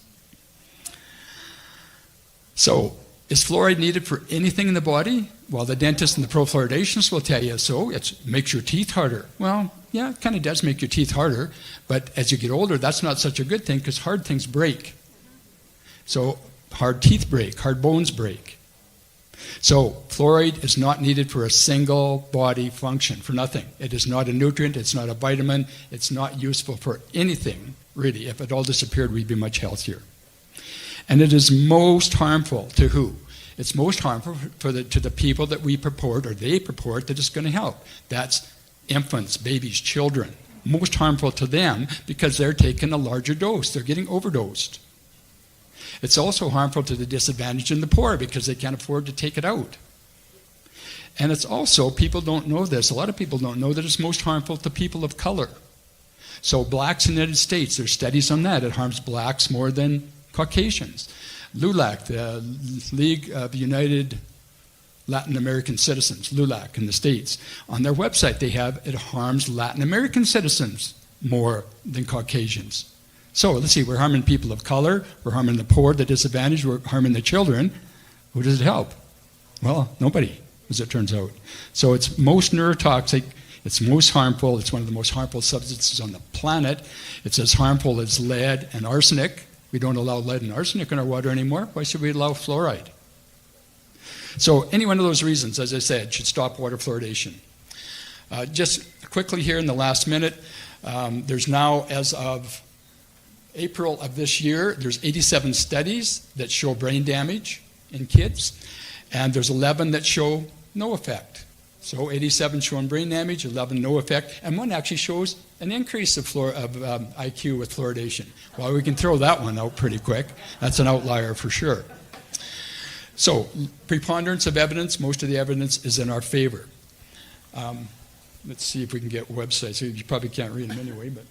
So, is fluoride needed for anything in the body? Well, the dentists and the pro-fluoridationists will tell you so. It makes your teeth harder. Well, yeah, it kind of does make your teeth harder. But as you get older, that's not such a good thing because hard things break. So, hard teeth break, hard bones break. So fluoride is not needed for a single body function, for nothing. It is not a nutrient, it's not a vitamin, it's not useful for anything, really. If it all disappeared, we'd be much healthier. And it is most harmful to who? It's most harmful to the people that we purport, or they purport, that it's going to help. That's infants, babies, children. Most harmful to them because they're taking a larger dose. They're getting overdosed. It's also harmful to the disadvantaged and the poor because they can't afford to take it out. And it's also, people don't know this, a lot of people don't know that it's most harmful to people of color. So blacks in the United States, there's studies on that. It harms blacks more than Caucasians. LULAC, the League of United Latin American Citizens, LULAC in the States, on their website they have it harms Latin American citizens more than Caucasians. So let's see, we're harming people of color, we're harming the poor, the disadvantaged, we're harming the children. Who does it help? Well, nobody, as it turns out. So it's most neurotoxic, it's most harmful, it's one of the most harmful substances on the planet. It's as harmful as lead and arsenic. We don't allow lead and arsenic in our water anymore. Why should we allow fluoride? So any one of those reasons, as I said, should stop water fluoridation. Just quickly here in the last minute, there's now, as of April of this year, there's 87 studies that show brain damage in kids, and there's 11 that show no effect. So 87 showing brain damage, 11 no effect, and one actually shows an increase of IQ with fluoridation. Well, we can throw that one out pretty quick. That's an outlier for sure. So preponderance of evidence, most of the evidence is in our favor. Let's see if we can get websites. You probably can't read them anyway, but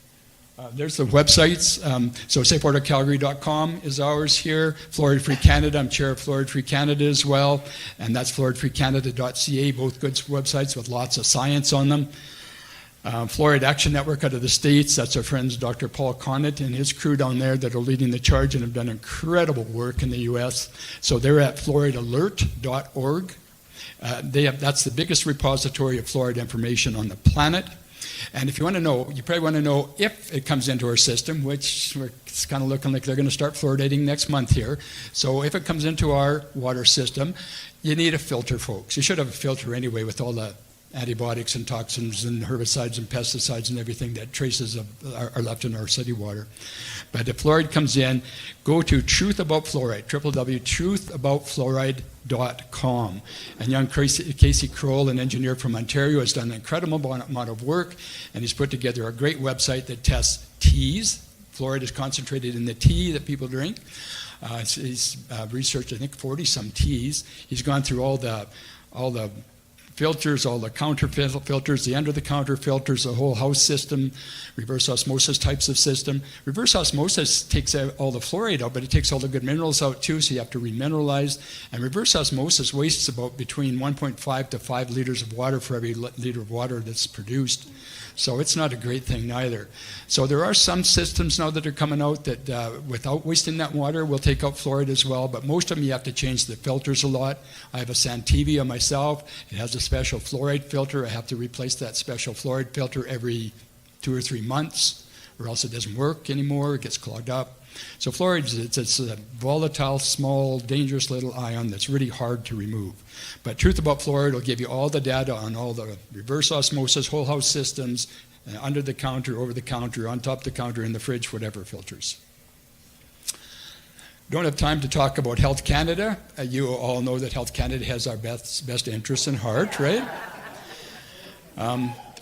there's the websites. So safewatercalgary.com is ours here. Fluoride Free Canada, I'm chair of Fluoride Free Canada as well. And that's fluoridefreecanada.ca, both good websites with lots of science on them. Fluoride Action Network out of the States, that's our friends Dr. Paul Conant and his crew down there that are leading the charge and have done incredible work in the U.S. So they're at fluoridealert.org. That's the biggest repository of fluoride information on the planet. And if you want to know, you probably want to know if it comes into our system, which it's kind of looking like they're going to start fluoridating next month here. So if it comes into our water system, you need a filter, folks. You should have a filter anyway with all the antibiotics and toxins and herbicides and pesticides and everything that traces are left in our city water. But if fluoride comes in, go to Truth About Fluoride, www.truthaboutfluoride.com. And young Casey Kroll, an engineer from Ontario, has done an incredible amount of work, and he's put together a great website that tests teas. Fluoride is concentrated in the tea that people drink. He's researched, I think, 40-some teas. He's gone through all the filters, all the counter filters, the under-the-counter filters, the whole house system, reverse osmosis types of system. Reverse osmosis takes all the fluoride out, but it takes all the good minerals out too, so you have to remineralize. And reverse osmosis wastes about between 1.5 to 5 liters of water for every liter of water that's produced. So it's not a great thing neither. So there are some systems now that are coming out that without wasting that water will take out fluoride as well, but most of them you have to change the filters a lot. I have a Santivia myself. It has a special fluoride filter. I have to replace that special fluoride filter every 2 or 3 months. or else it doesn't work anymore, it gets clogged up. So fluoride, it's a volatile, small, dangerous little ion that's really hard to remove. But truth about fluoride will give you all the data on all the reverse osmosis, whole house systems, under the counter, over the counter, on top of the counter, in the fridge, whatever filters. Don't have time to talk about Health Canada. You all know that Health Canada has our best interests in heart, right?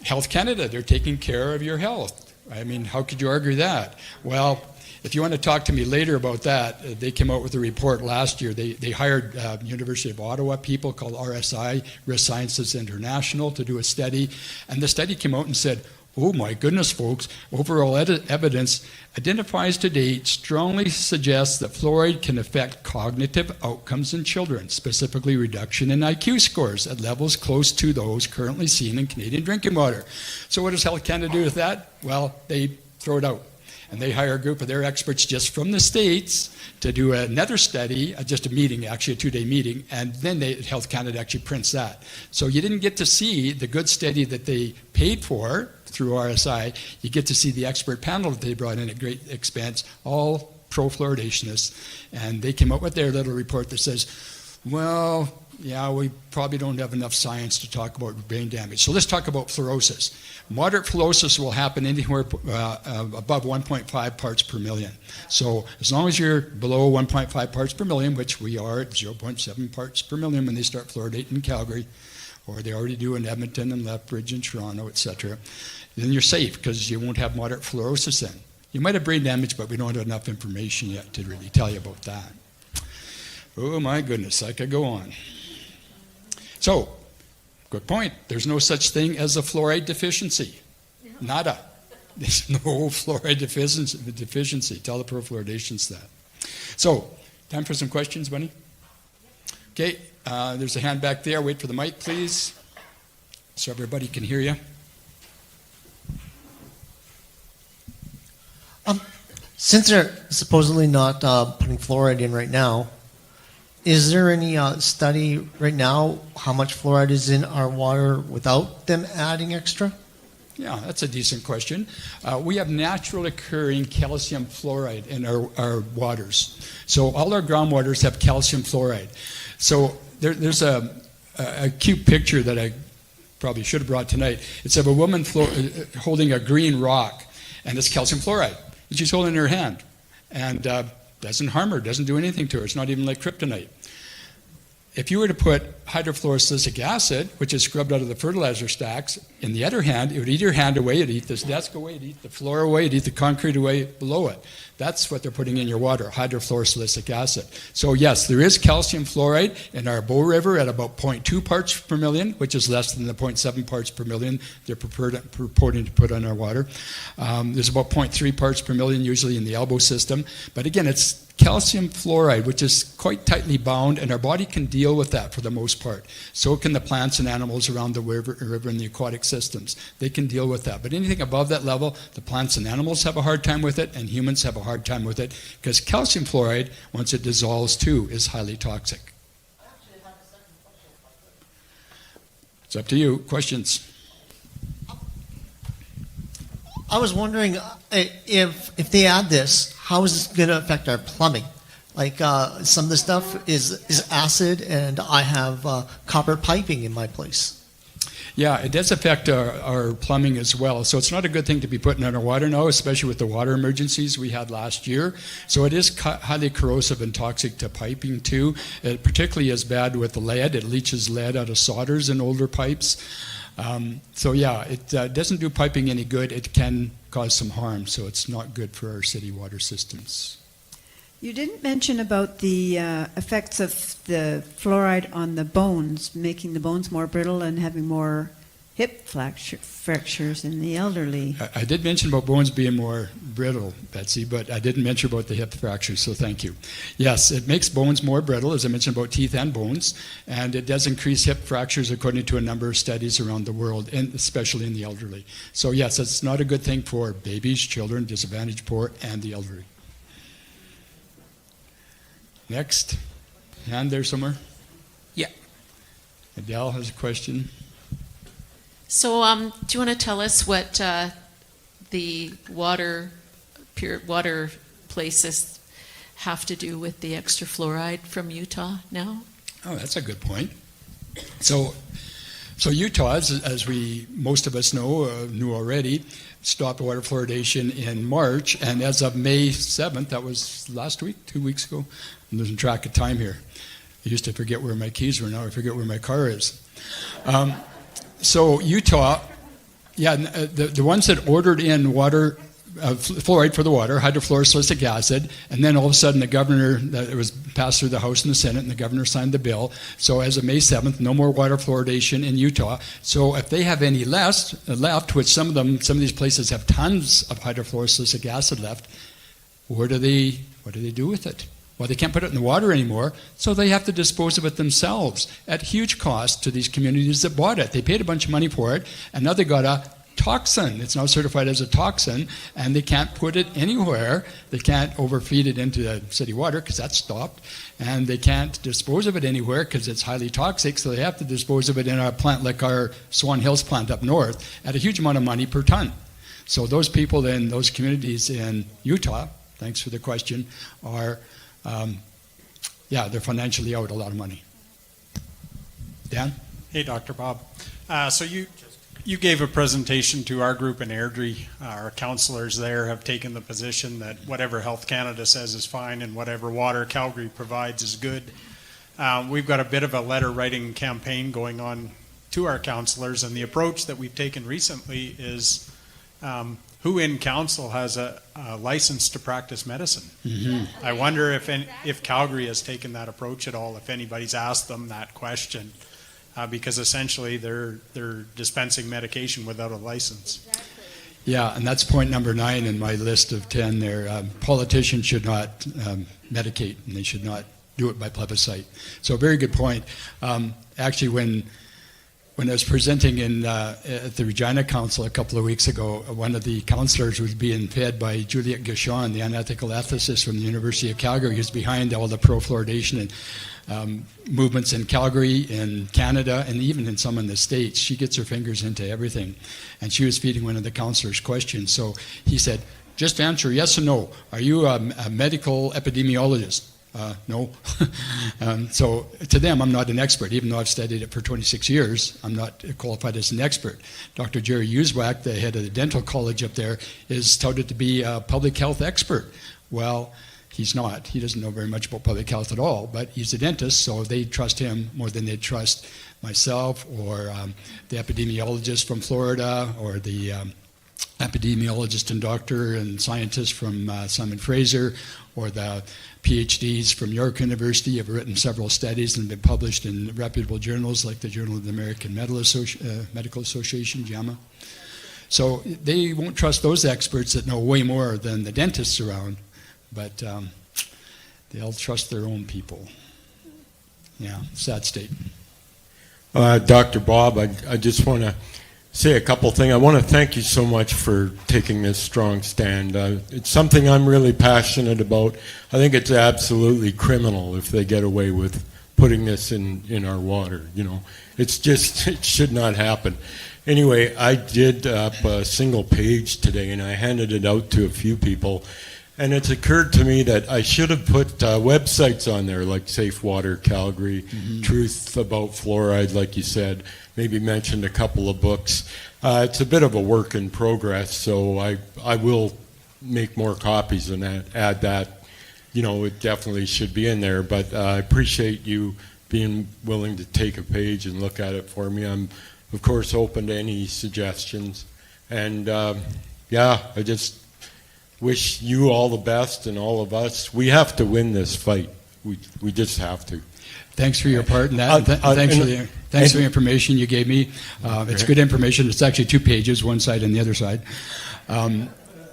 Health Canada, they're taking care of your health. I mean, how could you argue that? Well, if you want to talk to me later about that, they came out with a report last year. They hired University of Ottawa people called RSI, Risk Sciences International, to do a study. And the study came out and said, oh my goodness, folks, overall evidence identifies to date strongly suggests that fluoride can affect cognitive outcomes in children, specifically reduction in IQ scores at levels close to those currently seen in Canadian drinking water. So what does Health Canada do with that? Well, they throw it out. And they hire a group of their experts just from the States to do another study, just a meeting, actually a 2-day meeting, and then Health Canada actually prints that. So you didn't get to see the good study that they paid for through RSI. You get to see the expert panel that they brought in at great expense, all pro-fluoridationists, and they came up with their little report that says, well, yeah, we probably don't have enough science to talk about brain damage. So let's talk about fluorosis. Moderate fluorosis will happen anywhere above 1.5 parts per million. So as long as you're below 1.5 parts per million, which we are at 0.7 parts per million when they start fluoridating in Calgary, or they already do in Edmonton and Lethbridge and Toronto, etc., then you're safe because you won't have moderate fluorosis then. You might have brain damage, but we don't have enough information yet to really tell you about that. Oh my goodness, I could go on. So, good point. There's no such thing as a fluoride deficiency. Nada. There's no fluoride deficiency. Tell the pro-fluoridations that. So, time for some questions, Bunny? Okay, there's a hand back there. Wait for the mic, please, so everybody can hear you. Since they're supposedly not putting fluoride in right now, is there any study right now how much fluoride is in our water without them adding extra? Yeah, that's a decent question. We have naturally occurring calcium fluoride in our waters. So all our groundwaters have calcium fluoride. So there's a cute picture that I probably should have brought tonight. It's of a woman holding a green rock, and it's calcium fluoride. And she's holding it in her hand. And doesn't harm her, doesn't do anything to her. It's not even like kryptonite. If you were to put hydrofluorosilicic acid, which is scrubbed out of the fertilizer stacks, in the other hand, it would eat your hand away, it'd eat this desk away, it'd eat the floor away, it'd eat the concrete away below it. That's what they're putting in your water, hydrofluorosilicic acid. So yes, there is calcium fluoride in our Bow River at about 0.2 parts per million, which is less than the 0.7 parts per million they're purporting to put on our water. There's about 0.3 parts per million usually in the elbow system. But again, it's calcium fluoride, which is quite tightly bound, and our body can deal with that for the most part. So can the plants and animals around the river and the aquatic systems. They can deal with that. But anything above that level, the plants and animals have a hard time with it, and humans have a hard time with it, because calcium fluoride, once it dissolves too, is highly toxic. It's up to you. Questions? I was wondering if they add this, how is this going to affect our plumbing? Like some of the stuff is acid, and I have copper piping in my place. Yeah, it does affect our plumbing as well. So it's not a good thing to be putting in our water now, especially with the water emergencies we had last year. So it is highly corrosive and toxic to piping too. It particularly is bad with the lead. It leaches lead out of solders in older pipes. So yeah, it doesn't do piping any good. It can cause some harm, so it's not good for our city water systems. You didn't mention about the effects of the fluoride on the bones, making the bones more brittle and having more hip fractures in the elderly. I did mention about bones being more brittle, Betsy, but I didn't mention about the hip fractures, so thank you. Yes, it makes bones more brittle, as I mentioned about teeth and bones, and it does increase hip fractures according to a number of studies around the world, and especially in the elderly. So yes, it's not a good thing for babies, children, disadvantaged, poor, and the elderly. Next. Hand there somewhere. Yeah. Adele has a question. So do you want to tell us what the water, pure water places have to do with the extra fluoride from Utah now? Oh, that's a good point. So Utah, as most of us knew already, stopped water fluoridation in March, and as of May 7th, that was last week, 2 weeks ago. I'm losing track of time here. I used to forget where my keys were. Now I forget where my car is. So Utah, yeah, the ones that ordered in water, fluoride for the water, hydrofluorosilicic acid, and then all of a sudden the governor, it was passed through the House and the Senate, and the governor signed the bill. So as of May 7th, no more water fluoridation in Utah. So if they have any left, which some of these places have tons of hydrofluorosilicic acid left, what do they do with it? Well, they can't put it in the water anymore, so they have to dispose of it themselves at huge cost to these communities that bought it. They paid a bunch of money for it, and now they got a toxin. It's now certified as a toxin, and they can't put it anywhere. They can't overfeed it into the city water because that's stopped, and they can't dispose of it anywhere because it's highly toxic, so they have to dispose of it in a plant like our Swan Hills plant up north at a huge amount of money per ton. So those people in those communities in Utah, thanks for the question, are they're financially out a lot of money. Dan? Hey, Dr. Bob. So you gave a presentation to our group in Airdrie. Our counselors there have taken the position that whatever Health Canada says is fine and whatever water Calgary provides is good. We've got a bit of a letter writing campaign going on to our counselors, and the approach that we've taken recently is who in council has a license to practice medicine? Mm-hmm. I wonder if Calgary has taken that approach at all, if anybody's asked them that question, because essentially they're dispensing medication without a license. Yeah, and that's point number 9 in my list of 10 there. Politicians should not medicate, and they should not do it by plebiscite. So a very good point. Actually, when I was presenting at the Regina Council a couple of weeks ago, one of the councillors was being fed by Juliette Gauchon, the unethical ethicist from the University of Calgary, who's behind all the pro-fluoridation and movements in Calgary, in Canada, and even in some in the States. She gets her fingers into everything. And she was feeding one of the councillors questions. So he said, just answer yes or no. Are you a medical epidemiologist? No. So to them, I'm not an expert. Even though I've studied it for 26 years, I'm not qualified as an expert. Dr. Jerry Uswak, the head of the dental college up there, is touted to be a public health expert. Well, he's not. He doesn't know very much about public health at all, but he's a dentist, so they trust him more than they trust myself or the epidemiologist from Florida or the epidemiologist and doctor and scientist from Simon Fraser, or the PhDs from York University have written several studies and been published in reputable journals like the Journal of the American Medical Association, JAMA. So they won't trust those experts that know way more than the dentists around, but they'll trust their own people. Yeah, sad state. Dr. Bob, I just want to say a couple things. I want to thank you so much for taking this strong stand. It's something I'm really passionate about. I think it's absolutely criminal if they get away with putting this in our water. You know, it's just, it should not happen. Anyway, I did up a single page today, and I handed it out to a few people. And it's occurred to me that I should have put websites on there like Safe Water Calgary, Truth About Fluoride, like you said, maybe mentioned a couple of books. It's a bit of a work in progress, so I will make more copies and add that. You know, it definitely should be in there, but I appreciate you being willing to take a page and look at it for me. I'm, of course, open to any suggestions. And, yeah, I just wish you all the best and all of us. We have to win this fight. We just have to. Thanks for your part in that. Thanks for the information you gave me. It's good information. It's actually 2 pages, one side and the other side.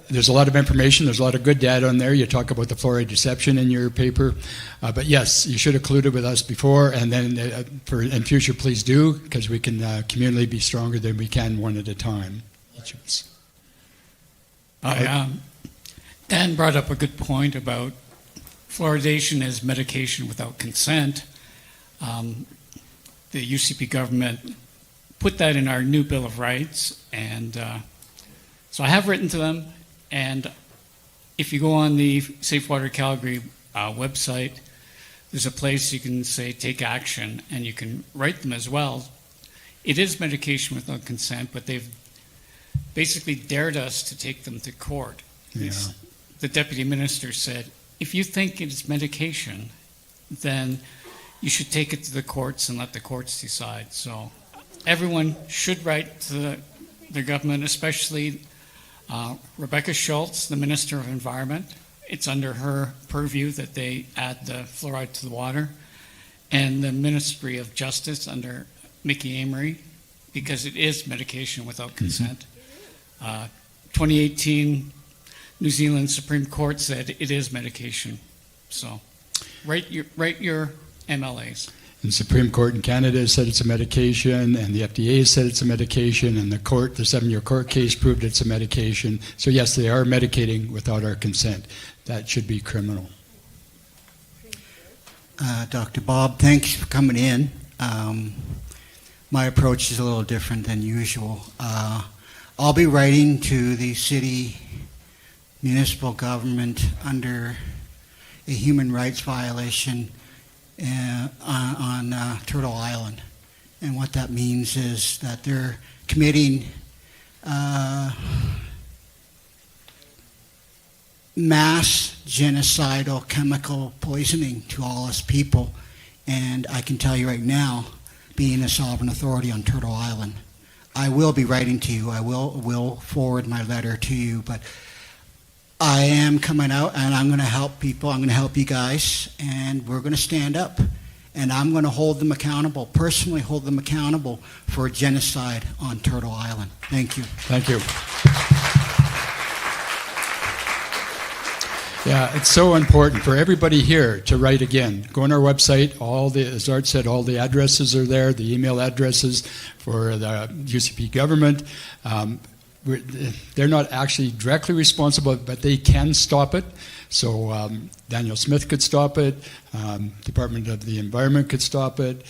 There's a lot of information. There's a lot of good data on there. You talk about the fluoride deception in your paper. But yes, you should have colluded with us before, and then in future, please do, because we can communally be stronger than we can one at a time. Each of us. Dan brought up a good point about fluoridation as medication without consent. The UCP government put that in our new Bill of Rights, and So I have written to them, and if you go on the Safe Water Calgary website, there's a place you can say take action, and you can write them as well. It is medication without consent, but they've basically dared us to take them to court. Yeah. The deputy minister said, if you think it's medication, then you should take it to the courts and let the courts decide. So everyone should write to the government, especially Rebecca Schultz, the Minister of Environment. It's under her purview that they add the fluoride to the water. And the Ministry of Justice under Mickey Amory, because it is medication without consent. 2018, New Zealand Supreme Court said it is medication. So write your MLAs. And the Supreme Court in Canada said it's a medication, and the FDA said it's a medication, and the 7-year court case proved it's a medication. So yes, they are medicating without our consent. That should be criminal. Dr. Bob, thanks for coming in. My approach is a little different than usual. I'll be writing to the city municipal government under a human rights violation on Turtle Island. And what that means is that they're committing mass genocidal chemical poisoning to all us people. And I can tell you right now, being a sovereign authority on Turtle Island, I will be writing to you. I will forward my letter to you, but I am coming out and I'm going to help people. I'm going to help you guys, and we're going to stand up. And I'm going to hold them accountable, personally hold them accountable for genocide on Turtle Island. Thank you. Thank you. Yeah, it's so important for everybody here to write again. Go on our website. As Art said, all the addresses are there, the email addresses for the UCP government. They're not actually directly responsible, but they can stop it. So Daniel Smith could stop it. Department of the Environment could stop it.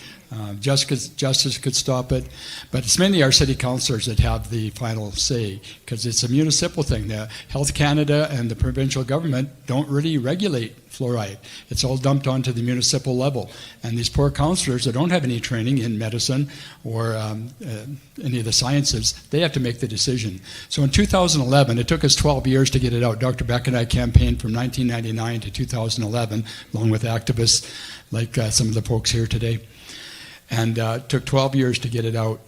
Justice could stop it. But it's mainly our city councillors that have the final say, because it's a municipal thing. The Health Canada and the provincial government don't really regulate fluoride. It's all dumped onto the municipal level. And these poor councillors that don't have any training in medicine or any of the sciences, they have to make the decision. So in 2011, it took us 12 years to get it out. Dr. Beck and I campaigned from 1999 to 2011, along with activists like some of the folks here today. And it took 12 years to get it out.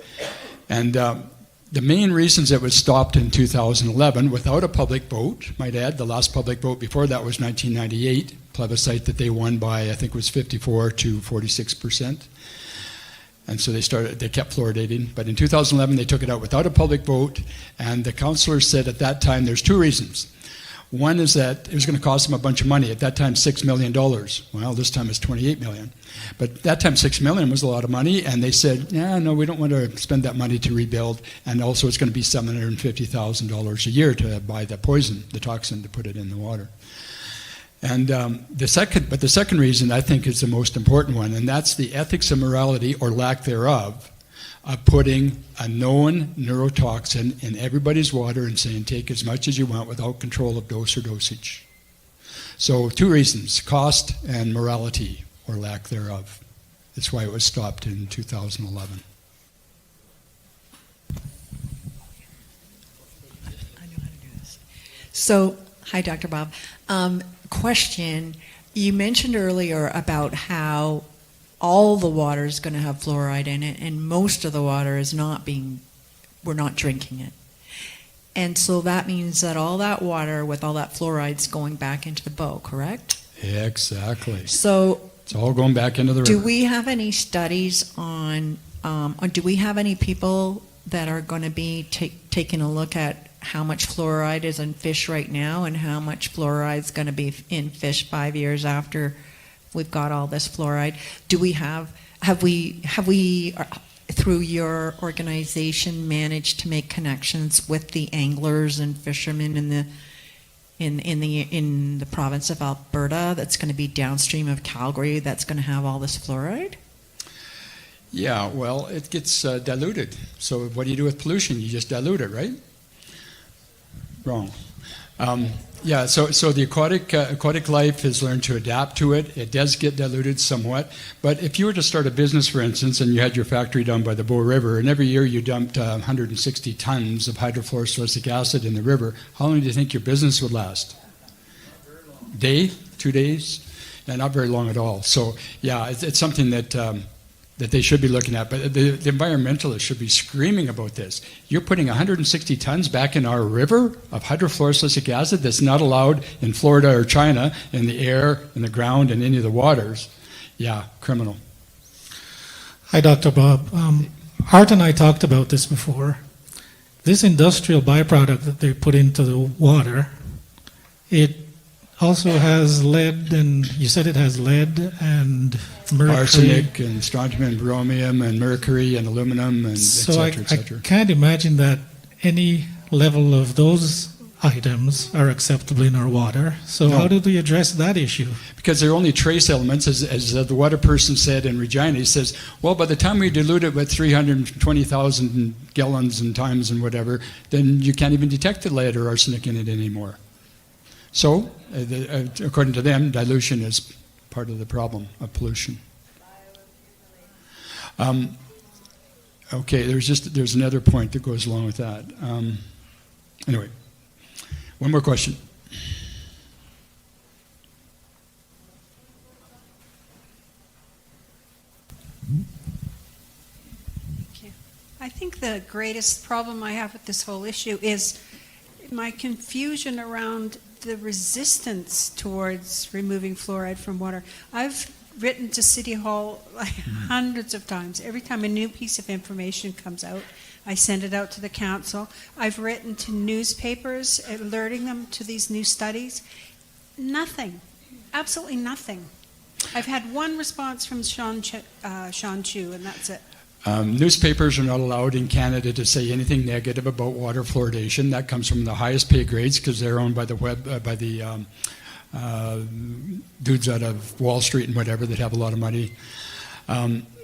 And the main reasons it was stopped in 2011, without a public vote, might add, the last public vote before that was 1998, plebiscite that they won by, I think it was 54 to 46%. And so they kept fluoridating. But in 2011, they took it out without a public vote. And the councillors said at that time, there's two reasons. One is that it was going to cost them a bunch of money. At that time, $6 million. Well, this time it's $28 million. But that time, $6 million was a lot of money. And they said, yeah, no, we don't want to spend that money to rebuild. And also it's going to be $750,000 a year to buy the poison, the toxin, to put it in the water. And the second reason I think is the most important one, and that's the ethics and morality, or lack thereof, of putting a known neurotoxin in everybody's water and saying take as much as you want without control of dose or dosage. So two reasons, cost and morality, or lack thereof. That's why it was stopped in 2011. So, hi, Dr. Bob. Question, you mentioned earlier about how all the water is going to have fluoride in it, and most of the water is we're not drinking it. And so that means that all that water with all that fluoride is going back into the bow, correct? Exactly. So it's all going back into the river. Do we have any studies on, or do we have any people that are going to be taking a look at how much fluoride is in fish right now and how much fluoride is going to be in fish 5 years after we've got all this fluoride? Do we have we through your organization managed to make connections with the anglers and fishermen in the province of Alberta that's going to be downstream of Calgary that's going to have all this fluoride? Yeah, well, it gets diluted. So what do you do with pollution? You just dilute it, right? Wrong. Yeah, so the aquatic life has learned to adapt to it. It does get diluted somewhat, but if you were to start a business, for instance, and you had your factory down by the Bow River, and every year you dumped 160 tons of hydrofluorosilicic acid in the river, how long do you think your business would last? Day? 2 days? No, not very long at all. So yeah, it's something that that they should be looking at, but the environmentalists should be screaming about this. You're putting 160 tons back in our river of hydrofluorosilicic acid that's not allowed in Florida or China, in the air, in the ground, and any of the waters. Yeah, criminal. Hi, Dr. Bob. Art and I talked about this before. This industrial byproduct that they put into the water, it also has lead, and you said it has lead and mercury. Arsenic and strontium and bromium and mercury and aluminum and so et cetera, et cetera. I can't imagine that any level of those items are acceptable in our water. So No. how do we address that issue? Because they're only trace elements, as the water person said in Regina. He says, well, by the time we dilute it with 320,000 gallons and times and whatever, then you can't even detect the lead or arsenic in it anymore. So, according to them, dilution is part of the problem of pollution. Okay, there's another point that goes along with that. Anyway, one more question. I think the greatest problem I have with this whole issue is my confusion around the resistance towards removing fluoride from water. I've written to City Hall hundreds of times. Every time a new piece of information comes out, I send it out to the council. I've written to newspapers alerting them to these new studies. Nothing. Absolutely nothing. I've had one response from Sean Chu, and that's it. Newspapers are not allowed in Canada to say anything negative about water fluoridation. That comes from the highest pay grades because they're owned by the dudes out of Wall Street and whatever that have a lot of money.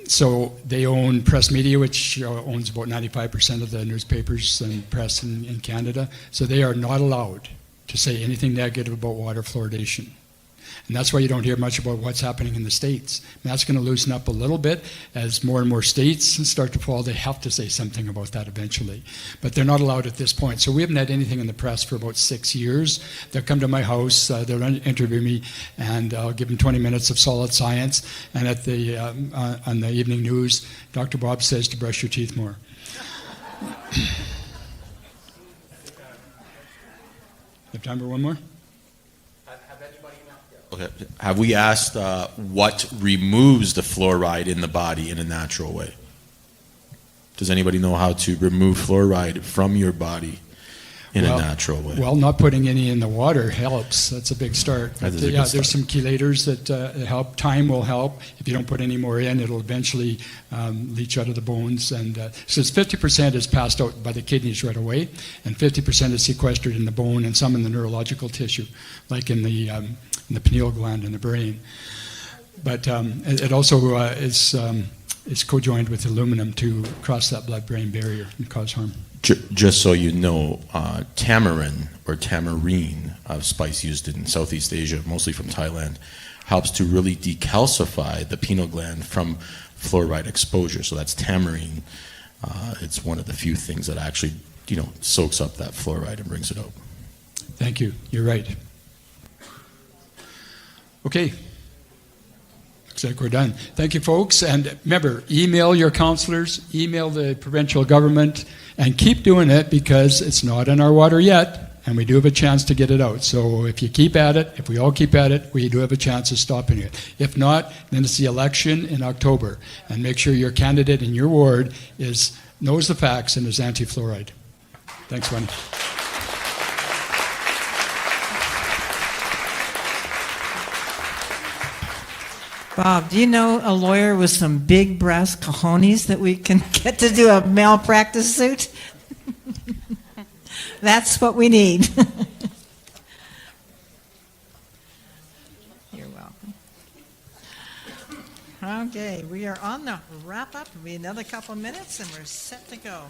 So they own press media, which owns about 95% of the newspapers and press in Canada. So they are not allowed to say anything negative about water fluoridation. And that's why you don't hear much about what's happening in the States. And that's going to loosen up a little bit as more and more states start to fall. They have to say something about that eventually. But they're not allowed at this point. So we haven't had anything in the press for about 6 years. They'll come to my house, they'll interview me, and I'll give them 20 minutes of solid science. And at the on the evening news, Dr. Bob says to brush your teeth more. Have time for one more? Okay. Have we asked what removes the fluoride in the body in a natural way? Does anybody know how to remove fluoride from your body in a natural way? Well, not putting any in the water helps. That's a big start. That is a good There's start. some chelators that help. Time will help. If you don't put any more in, it'll eventually leach out of the bones. And so it's 50% is passed out by the kidneys right away, and 50% is sequestered in the bone and some in the neurological tissue, like in the pineal gland in the brain. But it also is co-joined with aluminum to cross that blood-brain barrier and cause harm. Just so you know, tamarind or tamarine, a spice used in Southeast Asia, mostly from Thailand, helps to really decalcify the pineal gland from fluoride exposure. So that's tamarine. It's one of the few things that actually, soaks up that fluoride and brings it out. Thank you. You're right. Okay. Looks like we're done. Thank you, folks. And remember, email your counselors, email the provincial government, and keep doing it because it's not in our water yet, and we do have a chance to get it out. So if you keep at it, if we all keep at it, we do have a chance of stopping it. If not, then it's the election in October. And make sure your candidate in your ward knows the facts and is anti-fluoride. Thanks, Wendy. Bob, do you know a lawyer with some big brass cojones that we can get to do a malpractice suit? That's what we need. You're welcome. Okay, we are on the wrap up. It'll be another couple of minutes and we're set to go.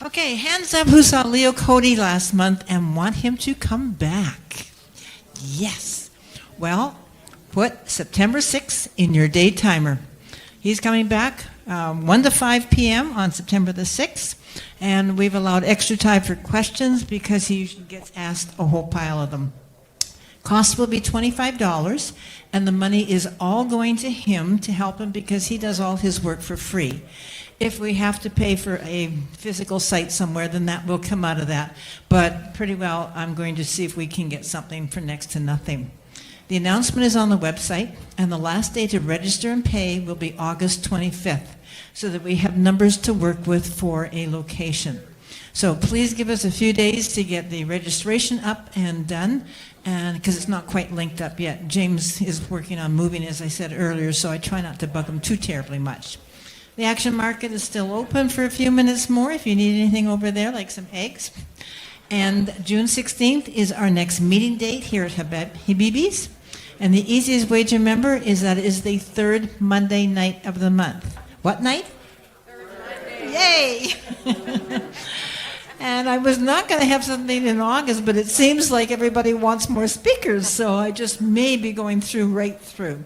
Okay, hands up who saw Leo Cody last month and want him to come back. Yes. Well, put September 6th in your day timer. He's coming back 1 to 5 p.m. on September the 6th, and we've allowed extra time for questions because he usually gets asked a whole pile of them. Cost will be $25, and the money is all going to him to help him because he does all his work for free. If we have to pay for a physical site somewhere, then that will come out of that. But pretty well, I'm going to see if we can get something for next to nothing. The announcement is on the website, and the last day to register and pay will be August 25th, so that we have numbers to work with for a location. So please give us a few days to get the registration up and done, and because it's not quite linked up yet. James is working on moving, as I said earlier, so I try not to bug him too terribly much. The Action Market is still open for a few minutes more if you need anything over there, like some eggs. And June 16th is our next meeting date here at Habibi's. And the easiest way to remember is that it is the third Monday night of the month. What night? Third Monday. Yay! And I was not going to have something in August, but it seems like everybody wants more speakers, so I just may be going right through.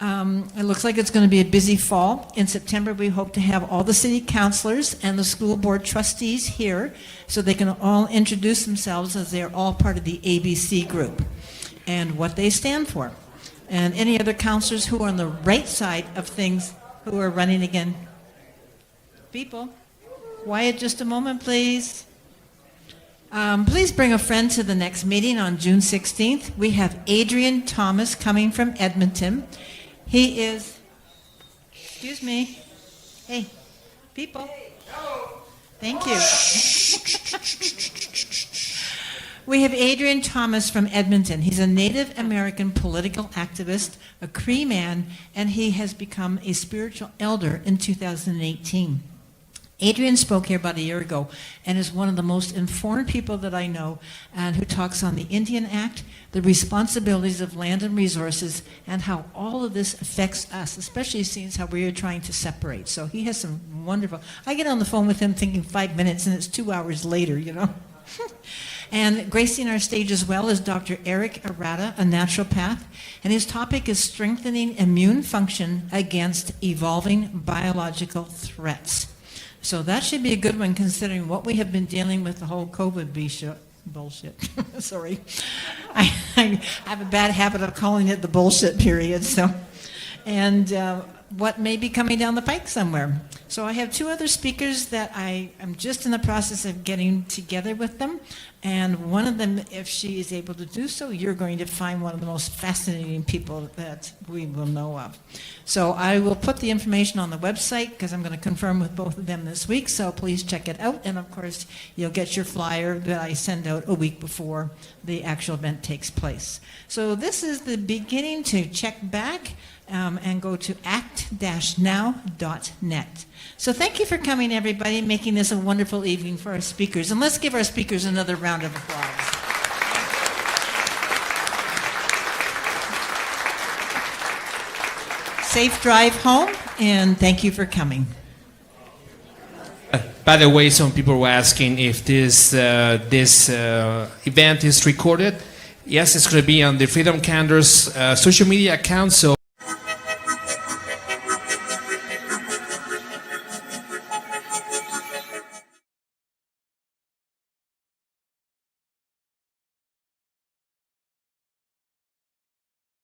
It looks like it's going to be a busy fall. In September, we hope to have all the city councilors and the school board trustees here so they can all introduce themselves as they're all part of the ABC group and what they stand for. And any other councilors who are on the right side of things who are running again. People, quiet just a moment, please. Please bring a friend to the next meeting on June 16th. We have Adrian Thomas coming from Edmonton. He is, excuse me, hey, people, thank you. We have Adrian Thomas from Edmonton. He's a Native American political activist, a Cree man, and he has become a spiritual elder in 2018. Adrian spoke here about a year ago and is one of the most informed people that I know, and who talks on the Indian Act, the responsibilities of land and resources, and how all of this affects us, especially seeing how we are trying to separate. So he has some wonderful, I get on the phone with him thinking 5 minutes and it's 2 hours later, you know. And gracing our stage as well is Dr. Eric Arata, a naturopath, and his topic is strengthening immune function against evolving biological threats. So that should be a good one considering what we have been dealing with the whole COVID bullshit. Sorry. I have a bad habit of calling it the bullshit period. So, and what may be coming down the pike somewhere. So I have 2 other speakers that I am just in the process of getting together with them. And one of them, if she is able to do so, you're going to find one of the most fascinating people that we will know of. So I will put the information on the website because I'm going to confirm with both of them this week. So please check it out. And of course, you'll get your flyer that I send out a week before the actual event takes place. So this is the beginning to check back and go to act-now.net. So thank you for coming, everybody, and making this a wonderful evening for our speakers. And let's give our speakers another round of applause. Safe drive home, and thank you for coming. By the way, some people were asking if this event is recorded. Yes, it's going to be on the Freedom Candor's social media account. So